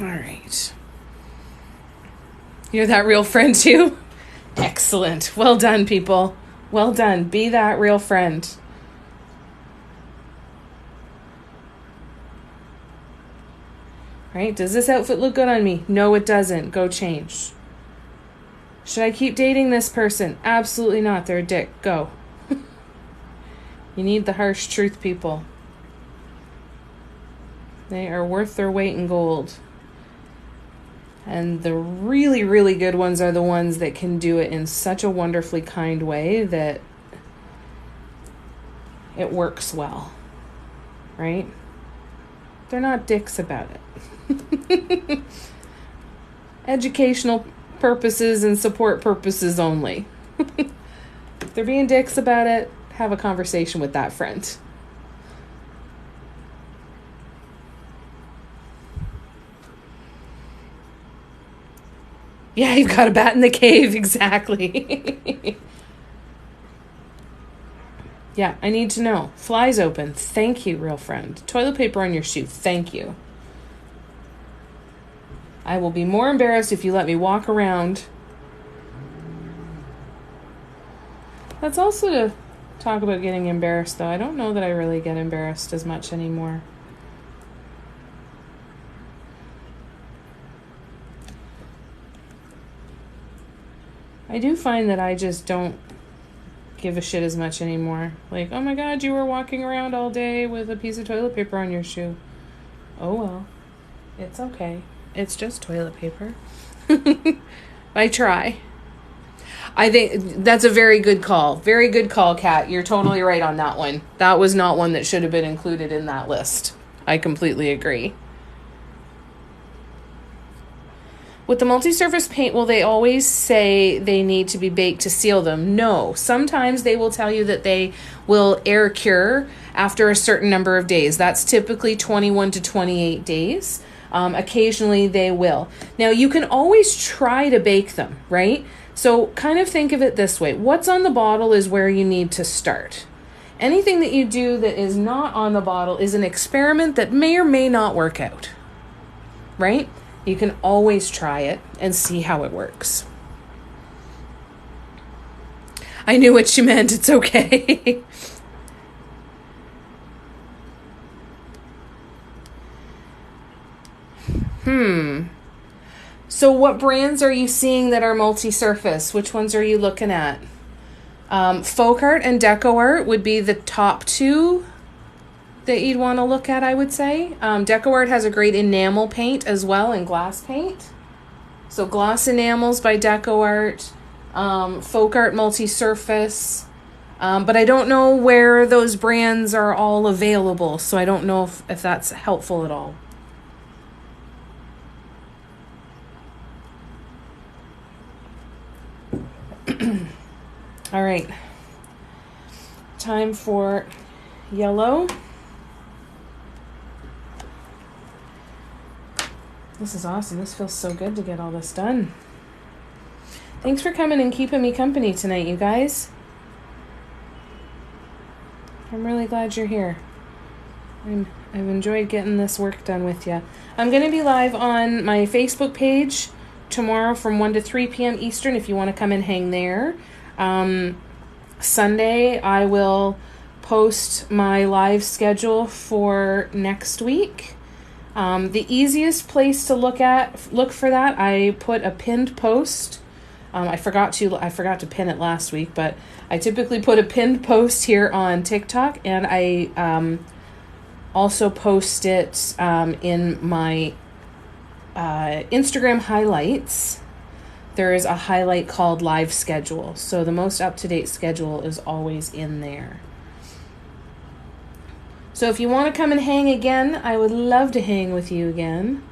All right. You're that real friend too? Excellent. Well done, people. Well done. Be that real friend. Right? Does this outfit look good on me? No, it doesn't. Go change. Should I keep dating this person? Absolutely not. They're a dick. Go. You need the harsh truth, people. They are worth their weight in gold. And the really, really good ones are the ones that can do it in such a wonderfully kind way that it works well, right? They're not dicks about it. Educational purposes and support purposes only. If they're being dicks about it, have a conversation with that friend. Yeah, you've got a bat in the cave, exactly. Yeah, I need to know. Flies open. Thank you, real friend. Toilet paper on your shoe. Thank you. I will be more embarrassed if you let me walk around. That's also to talk about getting embarrassed, though. I don't know that I really get embarrassed as much anymore. I do find that I just don't give a shit as much anymore. Like, oh my God, you were walking around all day with a piece of toilet paper on your shoe. Oh well, it's okay. It's just toilet paper. I try. I think that's a very good call. Very good call, Kat. You're totally right on that one. That was not one that should have been included in that list. I completely agree. With the multi-surface paint, will they always say they need to be baked to seal them? No. Sometimes they will tell you that they will air cure after a certain number of days. That's typically 21 to 28 days. Occasionally they will. Now, you can always try to bake them, right? So kind of think of it this way. What's on the bottle is where you need to start. Anything that you do that is not on the bottle is an experiment that may or may not work out, right? You can always try it and see how it works. I knew what you meant. It's okay. So what brands are you seeing that are multi-surface? Which ones are you looking at? Folk Art and Deco Art would be the top two that you'd want to look at, I would say. Deco Art has a great enamel paint as well, and glass paint. So Gloss Enamels by Deco Art, Folk Art multi-surface. But I don't know where those brands are all available, so I don't know if that's helpful at all. All right, time for yellow. This is awesome. This feels so good to get all this done. Thanks for coming and keeping me company tonight, you guys. I'm really glad you're here. I've enjoyed getting this work done with you. I'm going to be live on my Facebook page tomorrow from 1 to 3 p.m. Eastern if you want to come and hang there. Sunday, I will post my live schedule for next week. The easiest place to look for that, I put a pinned post. I forgot to pin it last week, but I typically put a pinned post here on TikTok, and I also post it in my Instagram highlights. There is a highlight called live schedule. So the most up-to-date schedule is always in there. So if you want to come and hang again, I would love to hang with you again.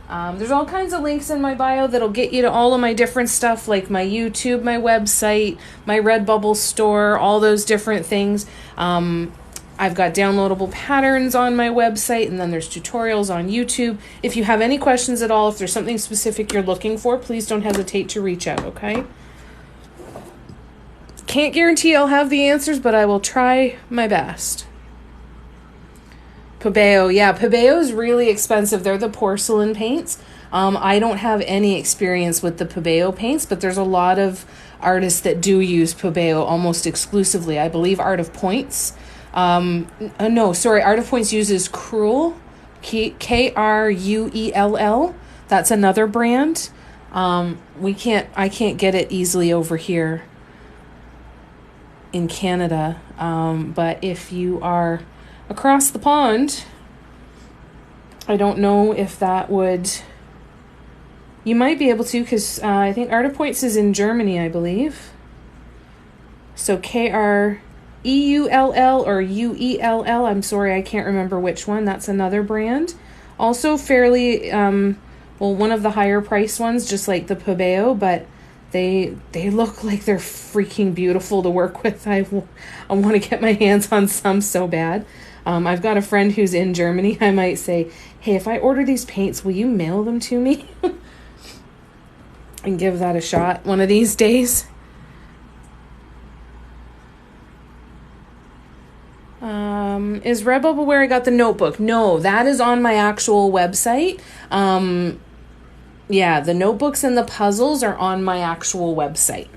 There's all kinds of links in my bio that'll get you to all of my different stuff, like my YouTube, my website, my Redbubble store, all those different things. I've got downloadable patterns on my website, and then there's tutorials on YouTube. If you have any questions at all, if there's something specific you're looking for, please don't hesitate to reach out, okay? Can't guarantee I'll have the answers, but I will try my best. Pabeo, yeah, Pabeo is really expensive. They're the porcelain paints. I don't have any experience with the Pabeo paints, but there's a lot of artists that do use Pabeo almost exclusively. I believe Art of Points. Art of Points uses Cruel, K-R-U-E-L-L. That's another brand. I can't get it easily over here in Canada. But if you are across the pond, I don't know if that would... You might be able to, because I think Art of Points is in Germany, I believe. So K-R-E-U-L-L or U-E-L-L. I'm sorry, I can't remember which one. That's another brand. Also fairly, one of the higher priced ones, just like the Pabeo, but they look like they're freaking beautiful to work with. I want to get my hands on some so bad. I've got a friend who's in Germany. I might say, hey, if I order these paints, will you mail them to me? And give that a shot one of these days. Is Redbubble where I got the notebook? No, that is on my actual website. Yeah, the notebooks and the puzzles are on my actual website.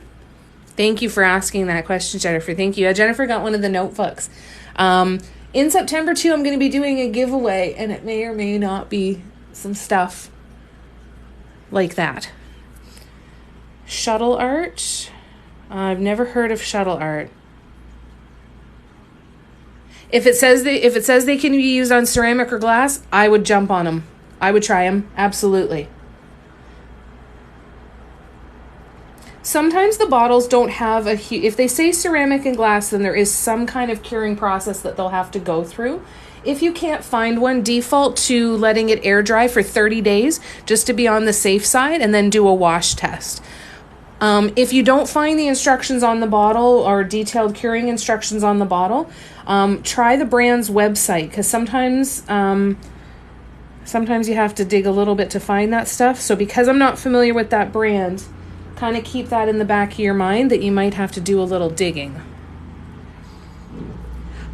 Thank you for asking that question, Jennifer. Thank you. Jennifer got one of the notebooks. In September, too, I'm going to be doing a giveaway, and it may or may not be some stuff like that. Shuttle art. I've never heard of shuttle art. If it says they can be used on ceramic or glass, I would jump on them. I would try them. Absolutely. Sometimes the bottles don't have if they say ceramic and glass, then there is some kind of curing process that they'll have to go through. If you can't find one, default to letting it air dry for 30 days just to be on the safe side, and then do a wash test. If you don't find the instructions on the bottle or detailed curing instructions on the bottle, try the brand's website, because sometimes you have to dig a little bit to find that stuff. So because I'm not familiar with that brand, kind of keep that in the back of your mind that you might have to do a little digging.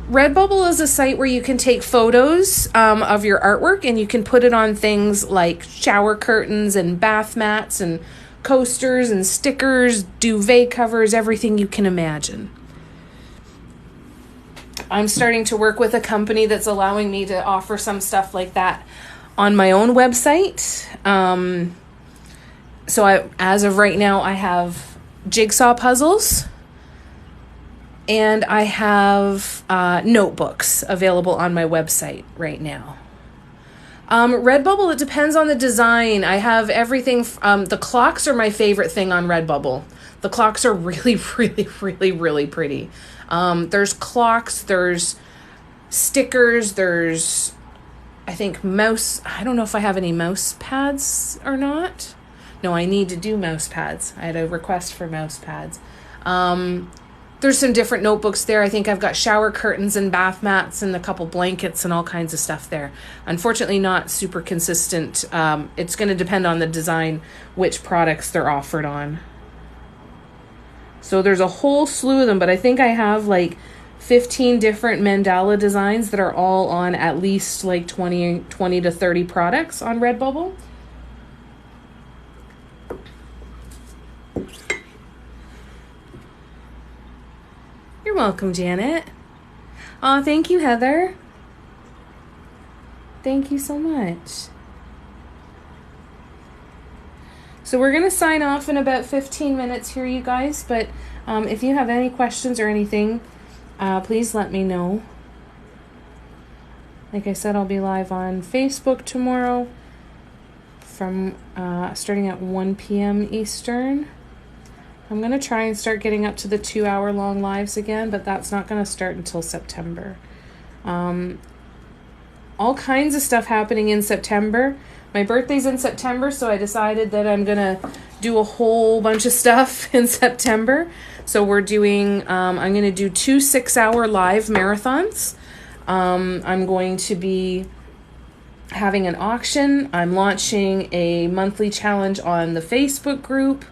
Redbubble is a site where you can take photos of your artwork, and you can put it on things like shower curtains and bath mats and coasters and stickers, duvet covers, everything you can imagine. I'm starting to work with a company that's allowing me to offer some stuff like that on my own website. So as of right now, I have jigsaw puzzles and I have notebooks available on my website right now. Redbubble, it depends on the design. I have everything. The clocks are my favorite thing on Redbubble. The clocks are really, really, really, really pretty. There's clocks, there's stickers, there's, I think, mouse. I don't know if I have any mouse pads or not. No, I need to do mouse pads. I had a request for mouse pads. There's some different notebooks there. I think I've got shower curtains and bath mats and a couple blankets and all kinds of stuff there. Unfortunately, not super consistent. It's going to depend on the design, which products they're offered on. So there's a whole slew of them, but I think I have like 15 different mandala designs that are all on at least like 20 to 30 products on Redbubble. You're welcome, Janet. Aw, thank you, Heather. Thank you so much. So we're going to sign off in about 15 minutes here, you guys. But if you have any questions or anything, please let me know. Like I said, I'll be live on Facebook tomorrow from starting at 1 p.m. Eastern. I'm going to try and start getting up to the 2-hour-long lives again, but that's not going to start until September. All kinds of stuff happening in September. My birthday's in September, so I decided that I'm going to do a whole bunch of stuff in September. So we're doing, I'm going to do 2 6-hour live marathons. I'm going to be having an auction. I'm launching a monthly challenge on the Facebook group.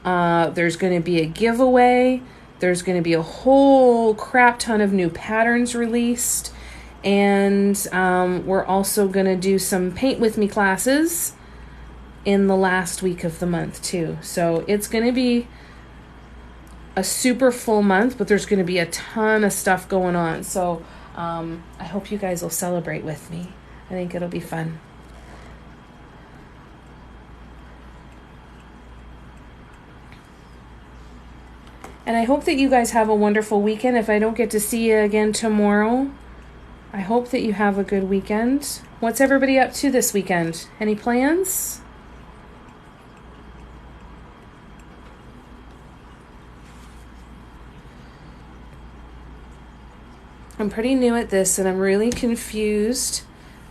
There's going to be a giveaway. There's going to be a whole crap ton of new patterns released. And we're also going to do some paint with me classes in the last week of the month too. So it's going to be a super full month, but there's going to be a ton of stuff going on. So I hope you guys will celebrate with me. I think it'll be fun. And I hope that you guys have a wonderful weekend. If I don't get to see you again tomorrow, I hope that you have a good weekend. What's everybody up to this weekend? Any plans? I'm pretty new at this and I'm really confused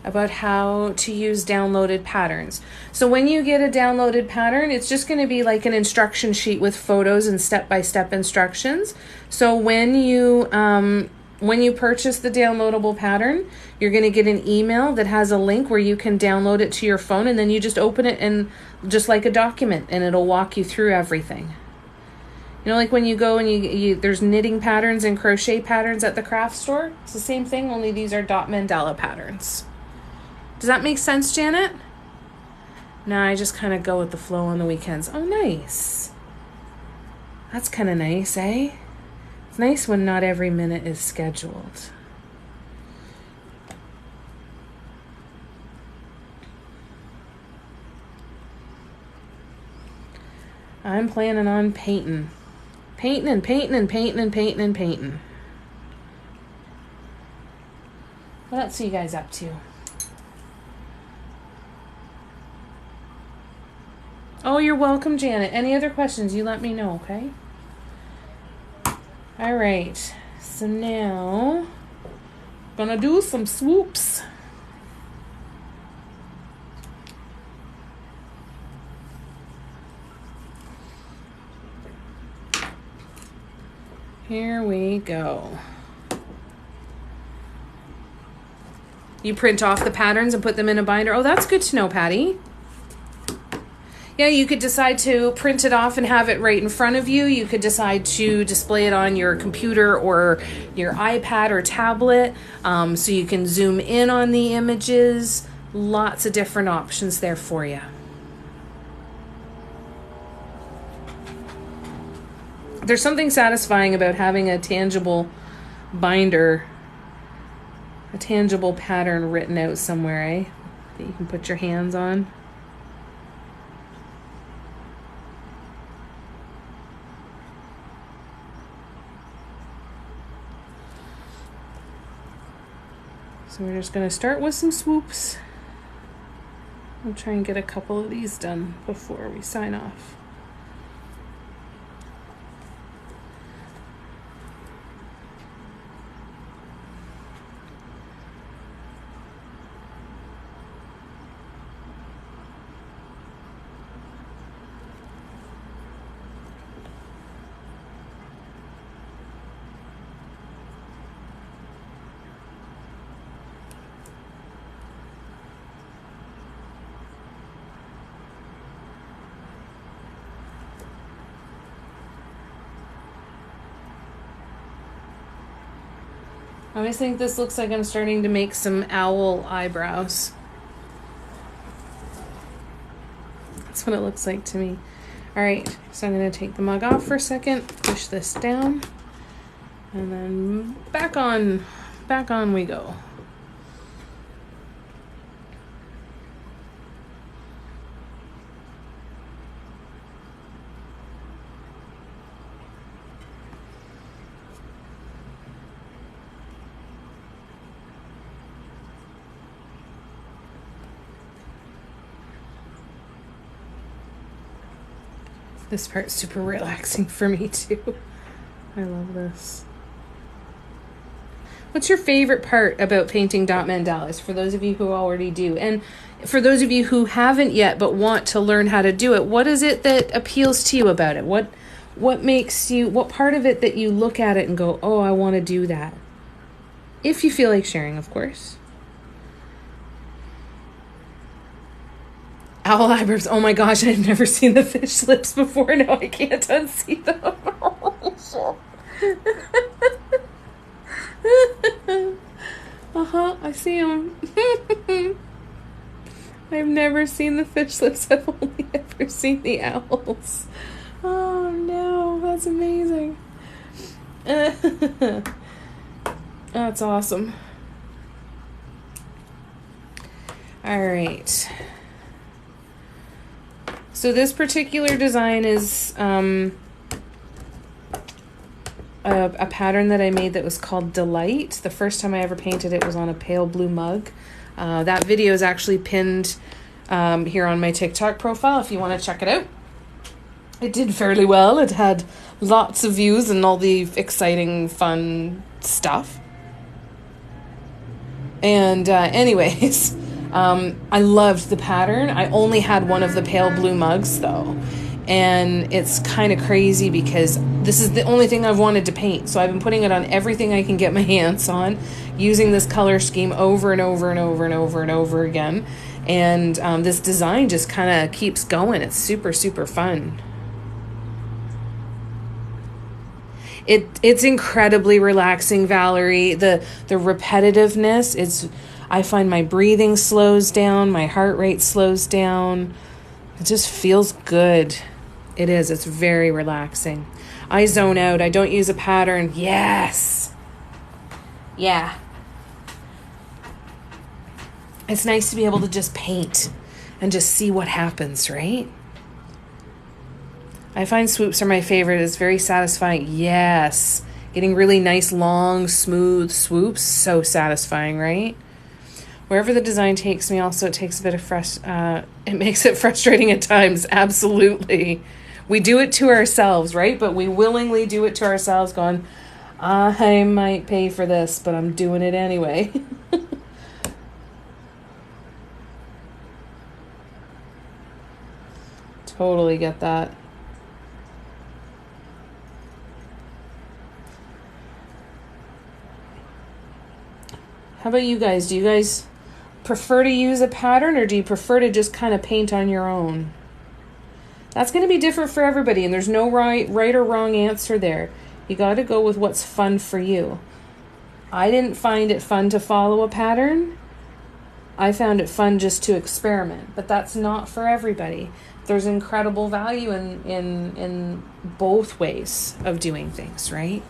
about how to use downloaded patterns. So when you get a downloaded pattern, it's just going to be like an instruction sheet with photos and step-by-step instructions. So when you purchase the downloadable pattern, you're going to get an email that has a link where you can download it to your phone, and then you just open it and just like a document, and it'll walk you through everything. You know, like when you go and you there's knitting patterns and crochet patterns at the craft store. It's the same thing, only these are dot mandala patterns. Does that make sense, Janet? No, I just kind of go with the flow on the weekends. Oh, nice. That's kind of nice, eh? It's nice when not every minute is scheduled. I'm planning on painting. Painting and painting and painting and painting and painting. What else are you guys up to? Oh, you're welcome, Janet. Any other questions, you let me know, okay? All right. So now, gonna do some swoops. Here we go. You print off the patterns and put them in a binder. Oh, that's good to know, Patty. Yeah, you could decide to print it off and have it right in front of you. You could decide to display it on your computer or your iPad or tablet, so you can zoom in on the images. Lots of different options there for you. There's something satisfying about having a tangible binder, a tangible pattern written out somewhere, eh? that you can put your hands on. So we're just going to start with some swoops. I'll try and get a couple of these done before we sign off. I always think this looks like I'm starting to make some owl eyebrows. That's what it looks like to me. All right, so I'm going to take the mug off for a second, push this down, and then back on we go. This part's super relaxing for me too. I love this. What's your favorite part about painting dot mandalas, for those of you who already do? And for those of you who haven't yet but want to learn how to do it, what is it that appeals to you about it? What makes you, what part of it that you look at it and go, oh, I want to do that? If you feel like sharing, of course. Owl eyebrows. Oh my gosh, I've never seen the fish lips before. Now I can't unsee them. I see them. I've never seen the fish lips. I've only ever seen the owls. Oh no, that's amazing. That's awesome. All right. So this particular design is a pattern that I made that was called Delight. The first time I ever painted it was on a pale blue mug. That video is actually pinned here on my TikTok profile if you want to check it out. It did fairly well. It had lots of views and all the exciting, fun stuff. And anyways... I loved the pattern. I only had one of the pale blue mugs though. And it's kind of crazy because this is the only thing I've wanted to paint. So I've been putting it on everything I can get my hands on, using this color scheme over and over and over and over and over again. And this design just kind of keeps going. It's super, super fun. It's incredibly relaxing, Valerie. The repetitiveness, I find my breathing slows down, my heart rate slows down. It just feels good. It is. It's very relaxing. I zone out. I don't use a pattern. Yes. Yeah. It's nice to be able to just paint and just see what happens, right? I find swoops are my favorite. It's very satisfying. Yes. Getting really nice, long, smooth swoops. So satisfying, right? Wherever the design takes me, also it takes a bit of it makes it frustrating at times. Absolutely. We do it to ourselves, right? But we willingly do it to ourselves, going, I might pay for this, but I'm doing it anyway. Totally get that. How about you guys? Do you guys prefer to use a pattern, or do you prefer to just kind of paint on your own? That's going to be different for everybody, and there's no right or wrong answer there. You got to go with what's fun for you. I didn't find it fun to follow a pattern. I found it fun just to experiment, but that's not for everybody. There's incredible value in both ways of doing things, right?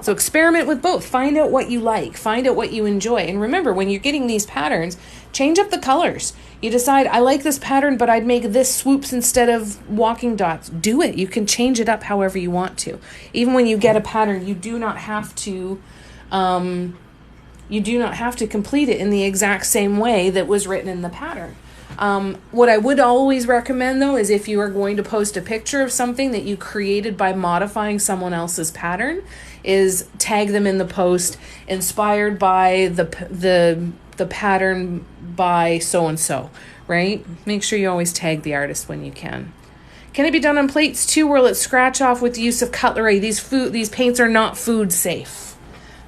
So experiment with both. Find out what you like. Find out what you enjoy. And remember, when you're getting these patterns, change up the colors. You decide, I like this pattern, but I'd make this swoops instead of walking dots. Do it. You can change it up however you want to. Even when you get a pattern, you do not have to complete it in the exact same way that was written in the pattern. What I would always recommend, though, is if you are going to post a picture of something that you created by modifying someone else's pattern, is tag them in the post, inspired by the pattern by so-and-so, right? Make sure you always tag the artist when you can. Can it be done on plates too? Will it scratch off with the use of cutlery? These paints are not food safe.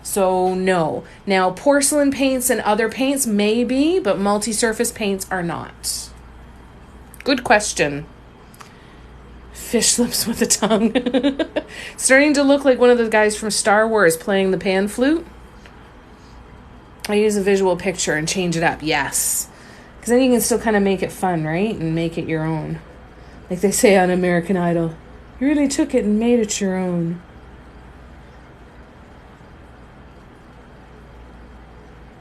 So no. Now, porcelain paints and other paints may be, but multi-surface paints are not. Good question. Fish lips with a tongue. Starting to look like one of the guys from Star Wars playing the pan flute. I use a visual picture and change it up. Yes. Because then you can still kind of make it fun, right? And make it your own. Like they say on American Idol. You really took it and made it your own.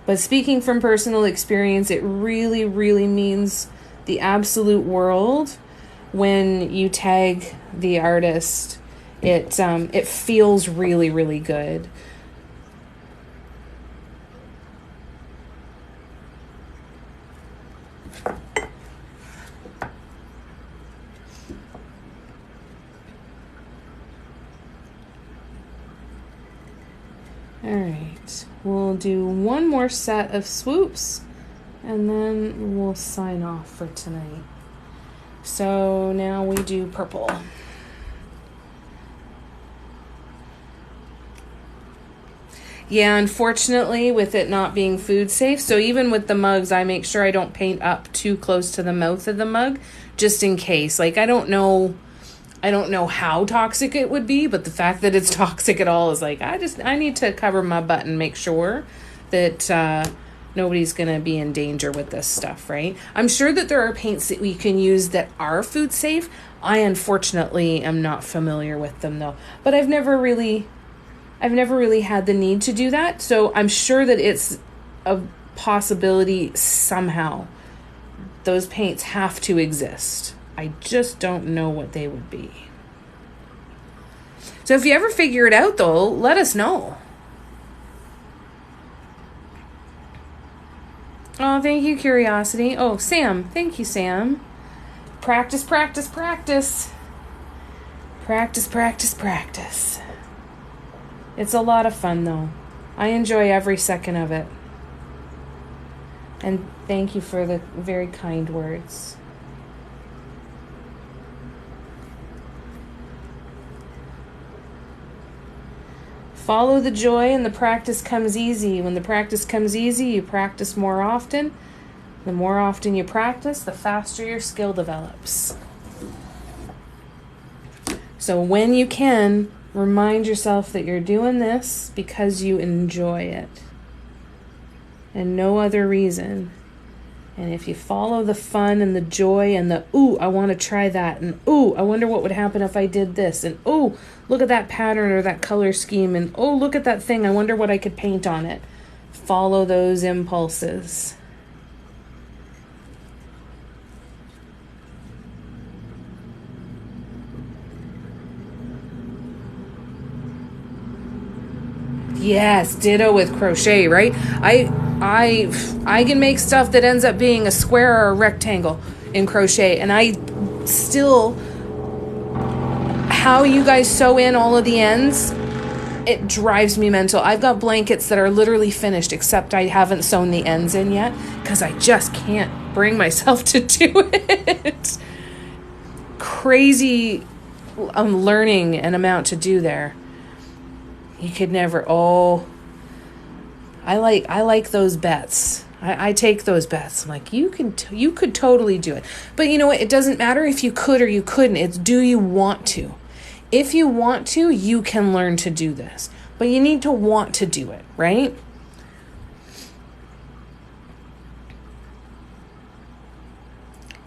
But speaking from personal experience, it really, really means the absolute world when you tag the artist. It feels really, really good. All right, we'll do one more set of swoops and then we'll sign off for tonight. So now we do purple. Yeah, unfortunately, with it not being food safe, so even with the mugs, I make sure I don't paint up too close to the mouth of the mug, just in case. Like, I don't know how toxic it would be, but the fact that it's toxic at all is like, I need to cover my butt and make sure that nobody's going to be in danger with this stuff, right? I'm sure that there are paints that we can use that are food safe. I unfortunately am not familiar with them though, but I've never really had the need to do that. So I'm sure that it's a possibility somehow. Those paints have to exist. I just don't know what they would be. So if you ever figure it out, though, let us know. Oh, thank you, Curiosity. Oh, Sam. Thank you, Sam. Practice, practice, practice. Practice, practice, practice. It's a lot of fun, though. I enjoy every second of it. And thank you for the very kind words. Follow the joy and the practice comes easy. When the practice comes easy, you practice more often. The more often you practice, the faster your skill develops. So when you can, remind yourself that you're doing this because you enjoy it. And no other reason. And if you follow the fun and the joy and the, ooh, I want to try that. And ooh, I wonder what would happen if I did this. And ooh, look at that pattern or that color scheme. And oh, look at that thing. I wonder what I could paint on it. Follow those impulses. Yes, ditto with crochet, right? I can make stuff that ends up being a square or a rectangle in crochet, and I still, how you guys sew in all of the ends, it drives me mental. I've got blankets that are literally finished, except I haven't sewn the ends in yet because I just can't bring myself to do it. Crazy learning and amount to do there. You could never, I like those bets. I take those bets. I'm like, you could totally do it. But you know what? It doesn't matter if you could or you couldn't. It's, do you want to? If you want to, you can learn to do this. But you need to want to do it, right?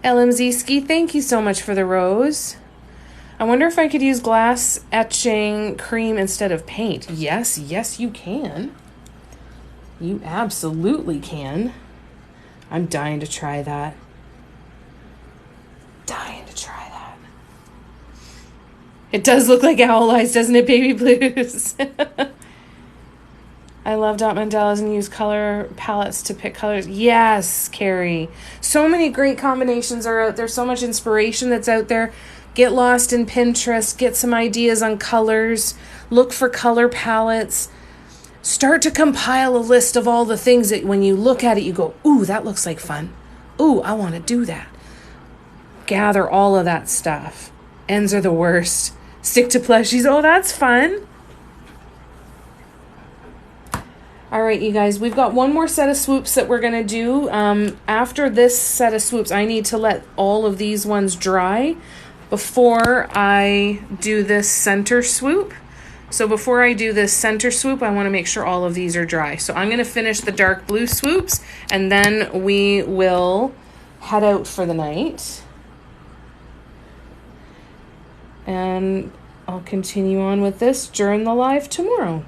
LMZ Ski, thank you so much for the rose. I wonder if I could use glass etching cream instead of paint. Yes, you can. You absolutely can. I'm dying to try that. It does look like owl eyes, doesn't it, Baby Blues? I love dot mandalas and use color palettes to pick colors. Yes, Carrie. So many great combinations are out there. So much inspiration that's out there. Get lost in Pinterest. Get some ideas on colors. Look for color palettes. Start to compile a list of all the things that when you look at it, you go, ooh, that looks like fun. Ooh, I want to do that. Gather all of that stuff. Ends are the worst. Stick to plushies. Oh, that's fun. All right, you guys, we've got one more set of swoops that we're going to do. After this set of swoops, I need to let all of these ones dry before I do this center swoop. So before I do this center swoop, I want to make sure all of these are dry. So I'm going to finish the dark blue swoops, and then we will head out for the night. And I'll continue on with this during the live tomorrow.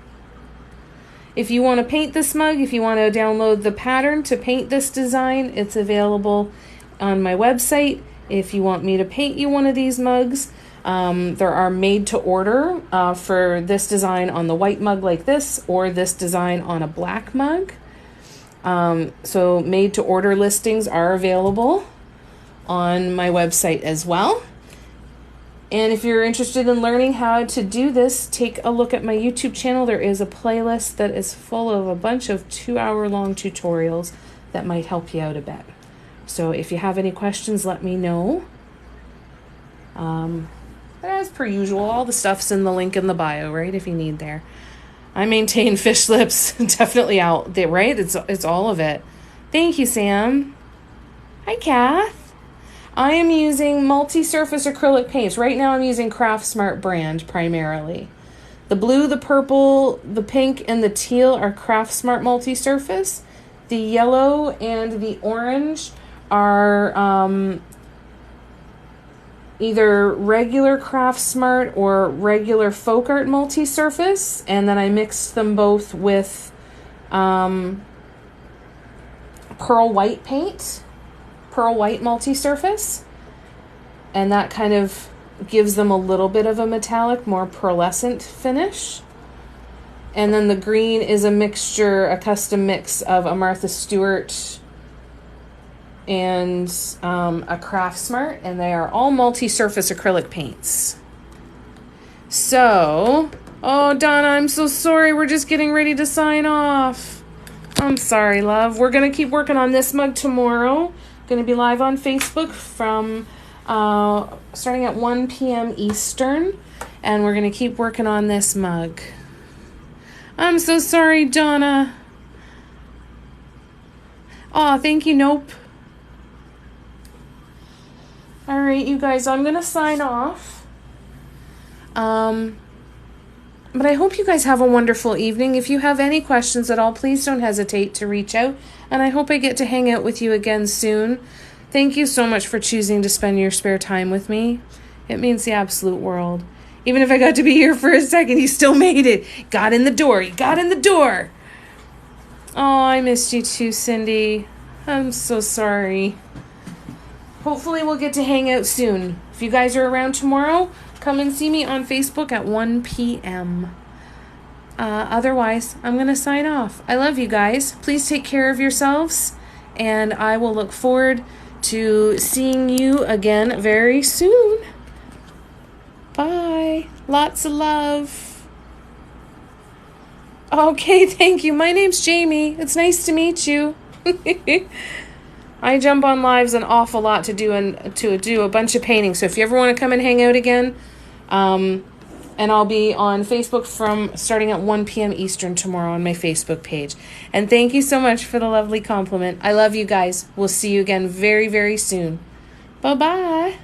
If you want to paint this mug, if you want to download the pattern to paint this design, it's available on my website. If you want me to paint you one of these mugs, there are made to order for this design on the white mug like this, or this design on a black mug. So made to order listings are available on my website as well. And if you're interested in learning how to do this, take a look at my YouTube channel. There is a playlist that is full of a bunch of 2-hour-long tutorials that might help you out a bit. So if you have any questions, let me know. But as per usual, all the stuff's in the link in the bio, right? If you need there. I maintain fish lips, definitely out there, right? It's all of it. Thank you, Sam. Hi, Kath. I am using multi-surface acrylic paints. Right now I'm using Craft Smart brand primarily. The blue, the purple, the pink, and the teal are Craft Smart multi-surface. The yellow and the orange are either regular Craft Smart or regular Folk Art multi-surface. And then I mixed them both with pearl white paint. Pearl white multi-surface, and that kind of gives them a little bit of a metallic, more pearlescent finish. And then the green is a custom mix of a Martha Stewart and a Craft Smart, and they are all multi-surface acrylic paints. So, oh Donna, I'm so sorry, we're just getting ready to sign off. I'm sorry, love. We're gonna keep working on this mug tomorrow. Going to be live on Facebook from starting at 1 p.m. Eastern, and we're going to keep working on this mug. I'm so sorry, Donna. Oh, thank you. Nope. All right, you guys, I'm going to sign off. But I hope you guys have a wonderful evening. If you have any questions at all, please don't hesitate to reach out. And I hope I get to hang out with you again soon. Thank you so much for choosing to spend your spare time with me. It means the absolute world. Even if I got to be here for a second, you still made it. Got in the door. You got in the door. Oh, I missed you too, Cindy. I'm so sorry. Hopefully we'll get to hang out soon. If you guys are around tomorrow, come and see me on Facebook at 1 p.m. Otherwise, I'm going to sign off. I love you guys. Please take care of yourselves, and I will look forward to seeing you again very soon. Bye. Lots of love. Okay, thank you. My name's Jamie. It's nice to meet you. I jump on lives an awful lot to do a bunch of painting. So if you ever want to come and hang out again, and I'll be on Facebook from starting at 1 p.m. Eastern tomorrow on my Facebook page. And thank you so much for the lovely compliment. I love you guys. We'll see you again very, very soon. Bye-bye.